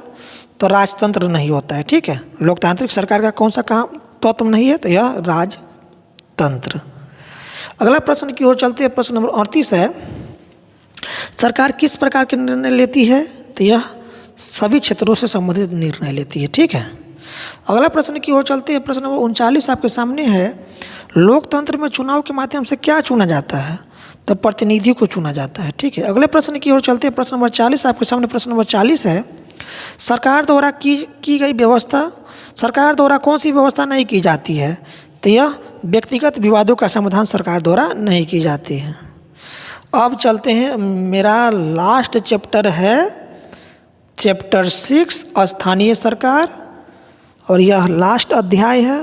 तो राजतंत्र नहीं होता है। ठीक है, लोकतांत्रिक सरकार का कौन सा काम तत्व नहीं है, तो यह राजतंत्र। अगला प्रश्न की ओर चलते हैं। प्रश्न नंबर 38 है, सरकार किस प्रकार के निर्णय लेती है, तो यह सभी क्षेत्रों से संबंधित निर्णय लेती है। ठीक है, अगला प्रश्न की ओर चलते हैं। प्रश्न नंबर 39 आपके सामने है, लोकतंत्र में चुनाव के माध्यम से क्या चुना जाता है, तो प्रतिनिधि को चुना जाता है। ठीक है, अगले प्रश्न की ओर चलते हैं। प्रश्न नंबर 40 आपके सामने प्रश्न नंबर 40 है, सरकार द्वारा की गई व्यवस्था, सरकार द्वारा कौन सी व्यवस्था नहीं की जाती है, तो यह व्यक्तिगत विवादों का समाधान सरकार द्वारा नहीं की जाती है। अब चलते हैं, मेरा लास्ट चैप्टर है चैप्टर 6 स्थानीय सरकार, और यह लास्ट अध्याय है,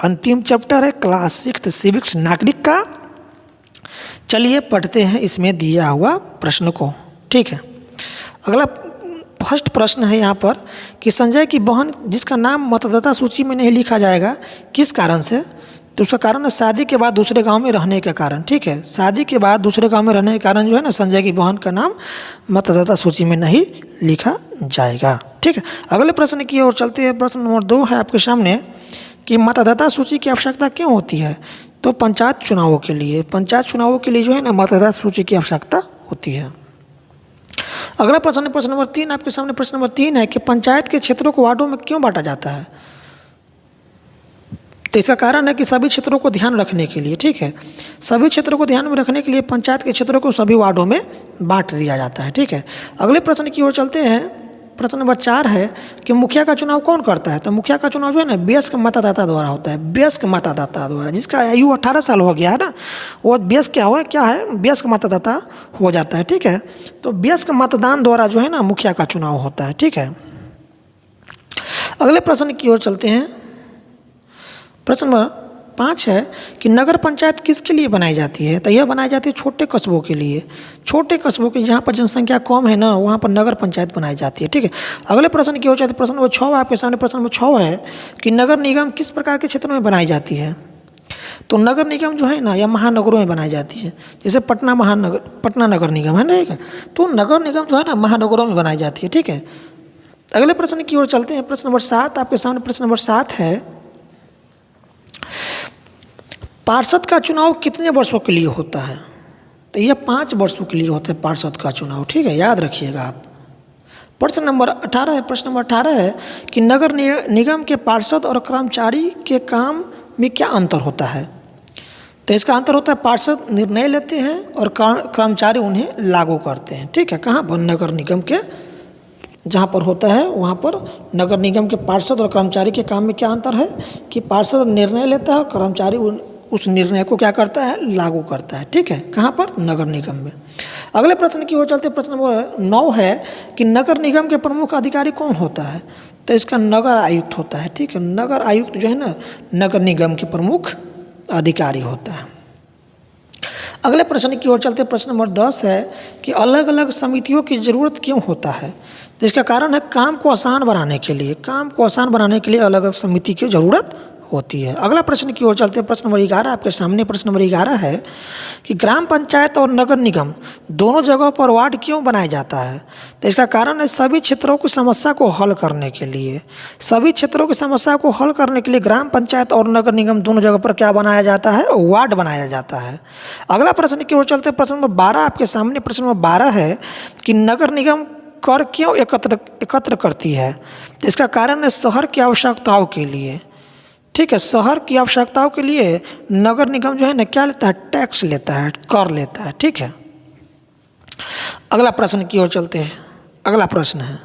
अंतिम चैप्टर है क्लास 6 सिविक्स नागरिक का। चलिए पढ़ते हैं इसमें दिया हुआ प्रश्न को। ठीक है, अगला फर्स्ट प्रश्न है यहाँ पर कि संजय की बहन जिसका नाम मतदाता सूची में नहीं लिखा जाएगा, किस कारण से, तो उसका कारण है शादी के बाद दूसरे गांव में रहने के कारण। ठीक है, शादी के बाद दूसरे गांव में रहने के कारण जो है ना, संजय की बहन का नाम मतदाता सूची में नहीं लिखा जाएगा। ठीक है, अगले प्रश्न की ओर चलते हैं। प्रश्न नंबर 2 है आपके सामने कि मतदाता सूची की आवश्यकता क्यों होती है, तो पंचायत चुनावों के लिए, पंचायत चुनावों के लिए जो है ना मतदाता सूची की आवश्यकता होती है। अगला प्रश्न प्रश्न नंबर 3 आपके सामने प्रश्न नंबर 3 है कि पंचायत के क्षेत्रों को वार्डों में क्यों बांटा जाता है, तो इसका कारण है कि सभी क्षेत्रों को ध्यान रखने के लिए। ठीक है, सभी क्षेत्रों को ध्यान में रखने के लिए पंचायत के क्षेत्रों को सभी वार्डों में बांट दिया जाता है। ठीक है, अगले प्रश्न की ओर चलते हैं। प्रश्न नंबर 4 है कि मुखिया का चुनाव कौन करता है, तो मुखिया का चुनाव जो है ना वयस्क मतदाता द्वारा होता है, वयस्क मतदाता द्वारा, जिसका आयु 18 साल हो गया है ना, वो वयस्क क्या है वयस्क मतदाता हो जाता है। ठीक है, तो वयस्क मतदान द्वारा जो है ना मुखिया का चुनाव होता है। ठीक है, अगले प्रश्न की ओर चलते हैं। प्रश्न नंबर 5 है कि नगर पंचायत किसके लिए बनाई जाती है, तो यह बनाई जाती है छोटे कस्बों के लिए, छोटे कस्बों के जहाँ पर जनसंख्या कम है ना, वहाँ पर नगर पंचायत बनाई जाती है। ठीक है, अगले प्रश्न की ओर चलते। प्रश्न नंबर 6 आपके सामने प्रश्न नंबर 6 है कि नगर निगम किस प्रकार के क्षेत्रों में बनाई जाती है, तो नगर निगम जो है ना यह महानगरों में बनाई जाती है। जैसे पटना नगर निगम है ना, ठीक है, तो नगर निगम जो है ना महानगरों में बनाई जाती है। ठीक है, अगले प्रश्न की ओर चलते हैं। प्रश्न नंबर 7 आपके सामने प्रश्न नंबर 7 है, पार्षद का चुनाव कितने वर्षों के लिए होता है, तो यह 5 वर्षों के लिए होता है पार्षद का चुनाव। ठीक है, याद रखिएगा आप। प्रश्न नंबर 18 है, प्रश्न नंबर 18 है कि नगर निगम के पार्षद और कर्मचारी के काम में क्या अंतर होता है, तो इसका अंतर होता है पार्षद निर्णय लेते हैं और कर्मचारी उन्हें लागू करते हैं। ठीक है, कहाँ पर, नगर निगम के जहाँ पर होता है वहाँ पर नगर निगम के पार्षद और कर्मचारी के काम में क्या अंतर है कि पार्षद निर्णय लेता है और कर्मचारी उस निर्णय को क्या करता है, लागू करता है। ठीक है, कहाँ पर, नगर निगम में। अगले प्रश्न की ओर चलते। प्रश्न नंबर 9 है कि नगर निगम के प्रमुख अधिकारी कौन होता है, तो इसका नगर आयुक्त होता है। ठीक है, नगर आयुक्त जो है ना नगर निगम के प्रमुख अधिकारी होता है। अगले प्रश्न की ओर चलते। प्रश्न नंबर 10 है कि अलग अलग समितियों की ज़रूरत क्यों होता है, तो इसका कारण है काम को आसान बनाने के लिए, काम को आसान बनाने के लिए अलग अलग समिति की ज़रूरत होती है। अगला प्रश्न की ओर चलते हैं। प्रश्न नंबर 11 आपके सामने प्रश्न नंबर 11 है कि ग्राम पंचायत और नगर निगम दोनों जगहों पर वार्ड क्यों बनाया जाता है, तो इसका कारण है सभी क्षेत्रों की समस्या को हल करने के लिए, सभी क्षेत्रों की समस्या को हल करने के लिए ग्राम पंचायत और नगर निगम दोनों जगह पर क्या बनाया जाता है, वार्ड बनाया जाता है। अगला प्रश्न की ओर चलते हैं। प्रश्न नंबर 12 आपके सामने प्रश्न नंबर 12 है कि नगर निगम कर क्यों एकत्र करती है, तो इसका कारण है शहर की आवश्यकताओं के लिए। ठीक है, शहर की आवश्यकताओं के लिए नगर निगम जो है ना क्या लेता है, टैक्स लेता है, कर लेता है। ठीक है, अगला प्रश्न की ओर चलते हैं। अगला प्रश्न है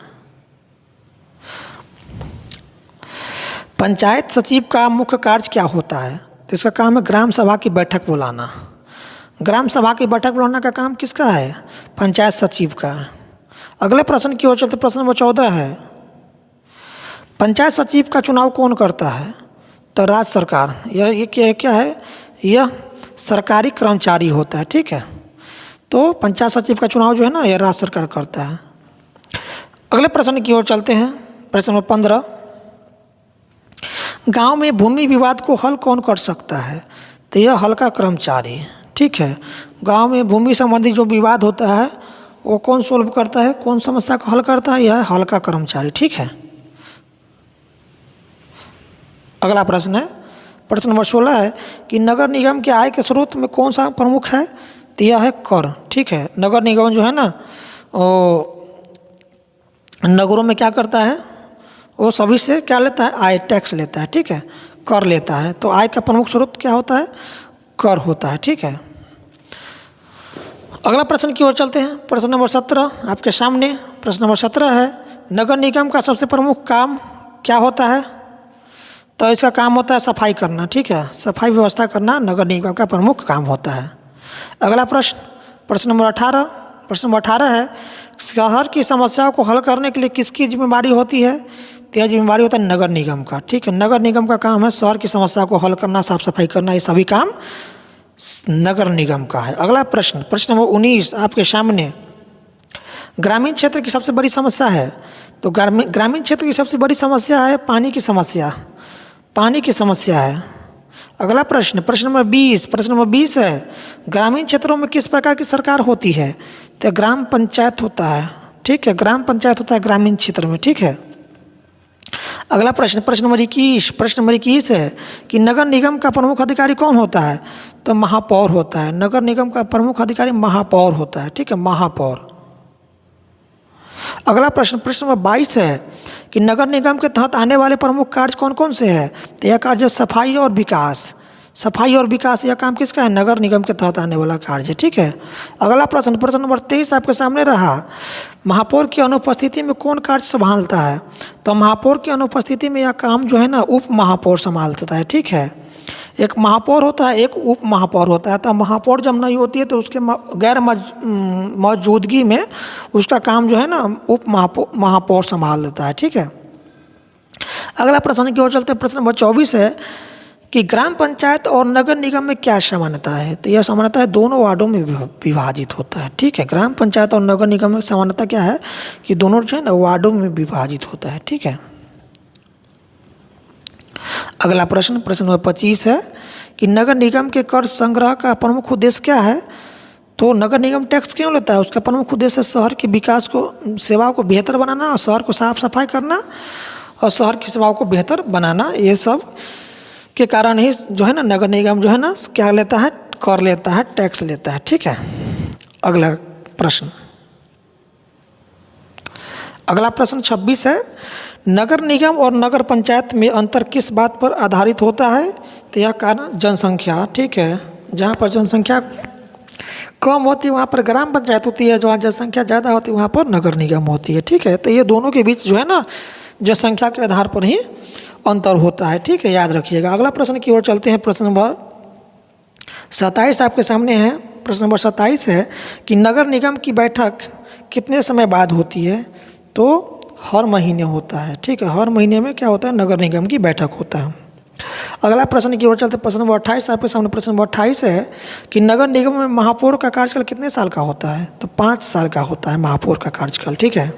पंचायत सचिव का मुख्य कार्य क्या होता है, तो इसका काम है ग्राम सभा की बैठक बुलाना। ग्राम सभा की बैठक बुलाना का काम किसका है, पंचायत सचिव का। अगले प्रश्न की ओर चलते। प्रश्न नंबर 14 है पंचायत सचिव का चुनाव कौन करता है, तो राज्य सरकार। यह क्या है, यह सरकारी कर्मचारी होता है। ठीक है, तो पंचायत सचिव का चुनाव जो है ना यह राज्य सरकार करता है। अगले प्रश्न की ओर चलते हैं। प्रश्न नंबर 15 गांव में भूमि विवाद को हल कौन कर सकता है, तो यह हल का कर्मचारी। ठीक है, गांव में भूमि संबंधी जो विवाद होता है वो कौन सोल्व करता है, कौन समस्या को हल करता है, यह हल का कर्मचारी। ठीक है, अगला प्रश्न है, प्रश्न नंबर 16 है कि नगर निगम के आय के स्रोत में कौन सा प्रमुख है? तो यह है कर। ठीक है, नगर निगम जो है ना वो नगरों में क्या करता है, वो सभी से क्या लेता है? आय, टैक्स लेता है। ठीक है, कर लेता है। तो आय का प्रमुख स्रोत क्या होता है? कर होता है। ठीक है, अगला प्रश्न की ओर चलते हैं। प्रश्न नंबर 17 आपके सामने। प्रश्न नंबर 17 है, नगर निगम का सबसे प्रमुख काम क्या होता है? तो इसका काम होता है सफाई करना। ठीक है, सफाई व्यवस्था करना नगर निगम का प्रमुख काम होता है। अगला प्रश्न, प्रश्न नंबर 18। प्रश्न नंबर 18 है, शहर की समस्याओं को हल करने के लिए किसकी जिम्मेदारी होती है? तो यह जिम्मेदारी होता है नगर निगम का। ठीक है, नगर निगम का काम है शहर की समस्या को हल करना, साफ सफाई करना, ये सभी काम नगर निगम का है। अगला प्रश्न, प्रश्न नंबर 19 आपके सामने। ग्रामीण क्षेत्र की सबसे बड़ी समस्या है, तो ग्रामीण क्षेत्र की सबसे बड़ी समस्या है पानी की समस्या। पानी की समस्या है। अगला प्रश्न, प्रश्न नंबर 20। प्रश्न नंबर 20 है, ग्रामीण क्षेत्रों में किस प्रकार की सरकार होती है? तो ग्राम पंचायत होता है। ठीक है, ग्राम पंचायत होता है ग्रामीण क्षेत्र में। ठीक है, अगला प्रश्न, प्रश्न नंबर 21। प्रश्न नंबर 21 है कि नगर निगम का प्रमुख अधिकारी कौन होता है? तो महापौर होता है। नगर निगम का प्रमुख अधिकारी महापौर होता है। ठीक है, महापौर। अगला प्रश्न, प्रश्न नंबर 22 है कि नगर निगम के तहत आने वाले प्रमुख कार्य कौन कौन से हैं? तो यह कार्य सफाई और विकास। सफाई और विकास यह काम किसका है? नगर निगम के तहत आने वाला कार्य है। ठीक है, अगला प्रश्न, प्रश्न नंबर 23 आपके सामने रहा। महापौर की अनुपस्थिति में कौन कार्य संभालता है? तो महापौर की अनुपस्थिति में यह काम जो है ना उप महापौर संभालता है। ठीक है, एक महापौर होता है, एक उप महापौर होता है। तो महापौर जब नहीं होती है तो उसके गैर मौजूदगी में उसका काम जो है ना उप महापौर संभाल लेता है। ठीक है, अगला प्रश्न की ओर चलते हैं। प्रश्न नंबर 24 है कि ग्राम पंचायत और नगर निगम में क्या समानता है? तो यह समानता है दोनों वार्डों में विभाजित होता है। ठीक है, ग्राम पंचायत और नगर निगम में समानता क्या है कि दोनों जो है ना वार्डों में विभाजित होता है। ठीक है, अगला प्रश्न, प्रश्न नंबर 25 है कि नगर निगम के कर संग्रह का प्रमुख उद्देश्य क्या है? तो नगर निगम टैक्स क्यों लेता है? उसका प्रमुख उद्देश्य शहर के विकास को, सेवाओं को बेहतर बनाना और शहर को साफ सफाई करना और शहर की सेवाओं को बेहतर बनाना। ये सब के कारण ही जो है ना नगर निगम जो है ना क्या लेता है? कर लेता है, टैक्स लेता है। ठीक है, अगला प्रश्न, अगला प्रश्न 26 है, नगर निगम और नगर पंचायत में अंतर किस बात पर आधारित होता है? तो यह कारण जनसंख्या। ठीक है, जहाँ पर जनसंख्या कम होती है वहाँ पर ग्राम पंचायत होती है, जहाँ जनसंख्या ज़्यादा होती है वहाँ पर नगर निगम होती है। ठीक है, तो ये दोनों के बीच जो है ना जनसंख्या के आधार पर ही अंतर होता है। ठीक है, याद रखिएगा। अगला प्रश्न की ओर चलते हैं। प्रश्न नंबर 27 आपके सामने है। प्रश्न नंबर 27 है कि नगर निगम की बैठक कितने समय बाद होती है? तो हर महीने होता है। ठीक है, हर महीने में क्या होता है? नगर निगम की बैठक होता है। अगला प्रश्न की ओर चलते हैं। प्रश्न नंबर 28 आपके सामने। प्रश्न नंबर 28 है कि नगर निगम में महापौर का कार्यकाल कितने साल का होता है? तो 5 साल का होता है महापौर का कार्यकाल। ठीक है,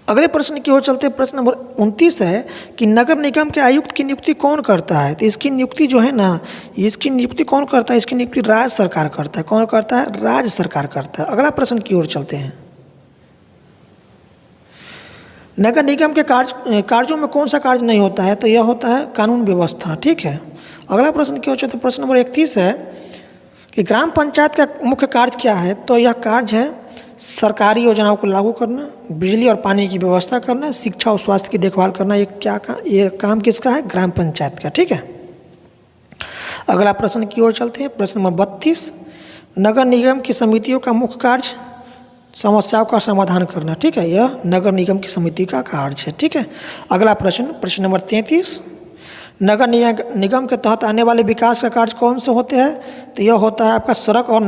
अगले प्रश्न की ओर चलते हैं। प्रश्न नंबर 29 है कि नगर निगम के आयुक्त की नियुक्ति कौन करता है? तो इसकी नियुक्ति जो है ना, इसकी नियुक्ति कौन करता है? इसकी नियुक्ति राज्य सरकार करता है। कौन करता है? राज्य सरकार करता है। अगला प्रश्न की ओर चलते हैं। नगर निगम के कार्यों में कौन सा कार्य नहीं होता है? तो यह होता है कानून व्यवस्था। ठीक है, अगला प्रश्न की ओर चलते हैं। प्रश्न नंबर 31 है कि ग्राम पंचायत का मुख्य कार्य क्या है? तो यह कार्य है सरकारी योजनाओं को लागू करना, बिजली और पानी की व्यवस्था करना, शिक्षा और स्वास्थ्य की देखभाल करना। ये काम किसका है? ग्राम पंचायत का। ठीक है, अगला प्रश्न की ओर चलते हैं। प्रश्न नंबर 32, नगर निगम की समितियों का मुख्य कार्य समस्याओं का समाधान करना। ठीक है, यह नगर निगम की समिति का कार्य है। ठीक है, अगला प्रश्न, प्रश्न नंबर 33, नगर निगम के तहत आने वाले विकास का कार्य कौन से होते हैं? तो यह होता है आपका सड़क और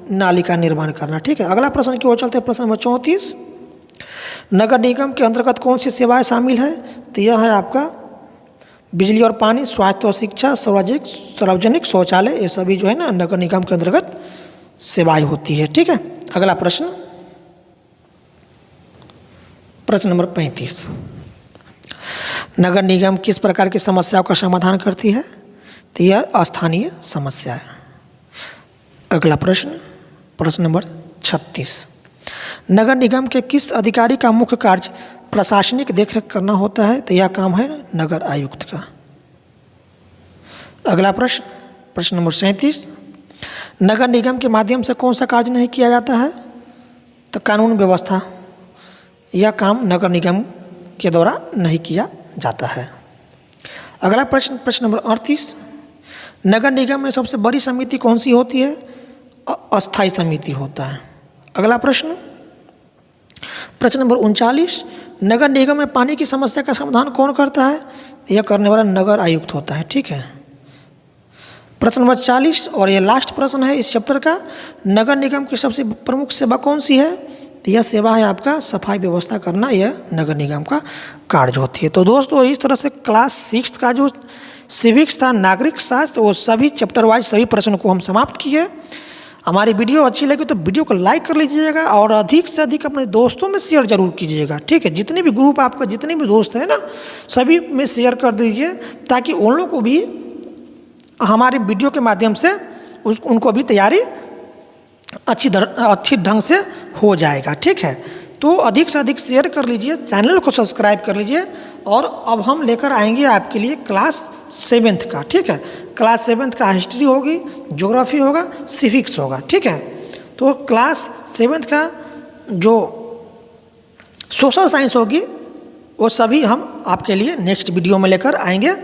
नाली का निर्माण करना। ठीक है, अगला प्रश्न की ओर चलते हैं। प्रश्न नंबर 34, नगर निगम के अंतर्गत कौन सी सेवाएं शामिल है? तो यह है आपका बिजली और पानी, स्वास्थ्य और शिक्षा, सार्वजनिक शौचालय। ये सभी जो है ना नगर निगम के अंतर्गत सेवाएं होती है। ठीक है, अगला प्रश्न, प्रश्न नंबर 35, नगर निगम किस प्रकार की समस्याओं का समाधान करती है? तो यह स्थानीय समस्या है। अगला प्रश्न, प्रश्न नंबर 36, नगर निगम के किस अधिकारी का मुख्य कार्य प्रशासनिक देखरेख करना होता है तो यह काम है नगर आयुक्त का। अगला प्रश्न, प्रश्न नंबर 37, नगर निगम के माध्यम से कौन सा कार्य नहीं किया जाता है? तो कानून व्यवस्था, यह काम नगर निगम के द्वारा नहीं किया जाता है। अगला प्रश्न, प्रश्न नंबर 38, नगर निगम में सबसे बड़ी समिति कौन सी होती है? अस्थायी समिति होता है। अगला प्रश्न, प्रश्न नंबर 39, नगर निगम में पानी की समस्या का समाधान कौन करता है? यह करने वाला नगर आयुक्त होता है। ठीक है। प्रश्न नंबर 40 और ये लास्ट प्रश्न है इस चैप्टर का, नगर निगम की सबसे प्रमुख सेवा कौन सी है? तो यह सेवा है आपका सफाई व्यवस्था करना, यह नगर निगम का कार्य होती है। तो दोस्तों इस तरह से क्लास 6 का जो सिविक्स था, नागरिक शास्त्र, वो सभी चैप्टर वाइज सभी प्रश्नों को हम समाप्त किए। हमारी वीडियो अच्छी लगी तो वीडियो को लाइक कर लीजिएगा और अधिक से अधिक अपने दोस्तों में शेयर जरूर कीजिएगा। ठीक है। जितने भी ग्रुप आपका, जितने भी दोस्त हैं ना, सभी में शेयर कर दीजिए ताकि उन लोगों को भी हमारे वीडियो के माध्यम से उनको भी तैयारी अच्छी ढंग से हो जाएगा। ठीक है। तो अधिक से अधिक शेयर कर लीजिए, चैनल को सब्सक्राइब कर लीजिए। और अब हम लेकर आएंगे आपके लिए क्लास 7 का। ठीक है। क्लास 7 का हिस्ट्री होगी, ज्योग्राफी होगा, सिविक्स होगा। ठीक है। तो क्लास 7 का जो सोशल साइंस होगी वो सभी हम आपके लिए नेक्स्ट वीडियो में लेकर आएंगे।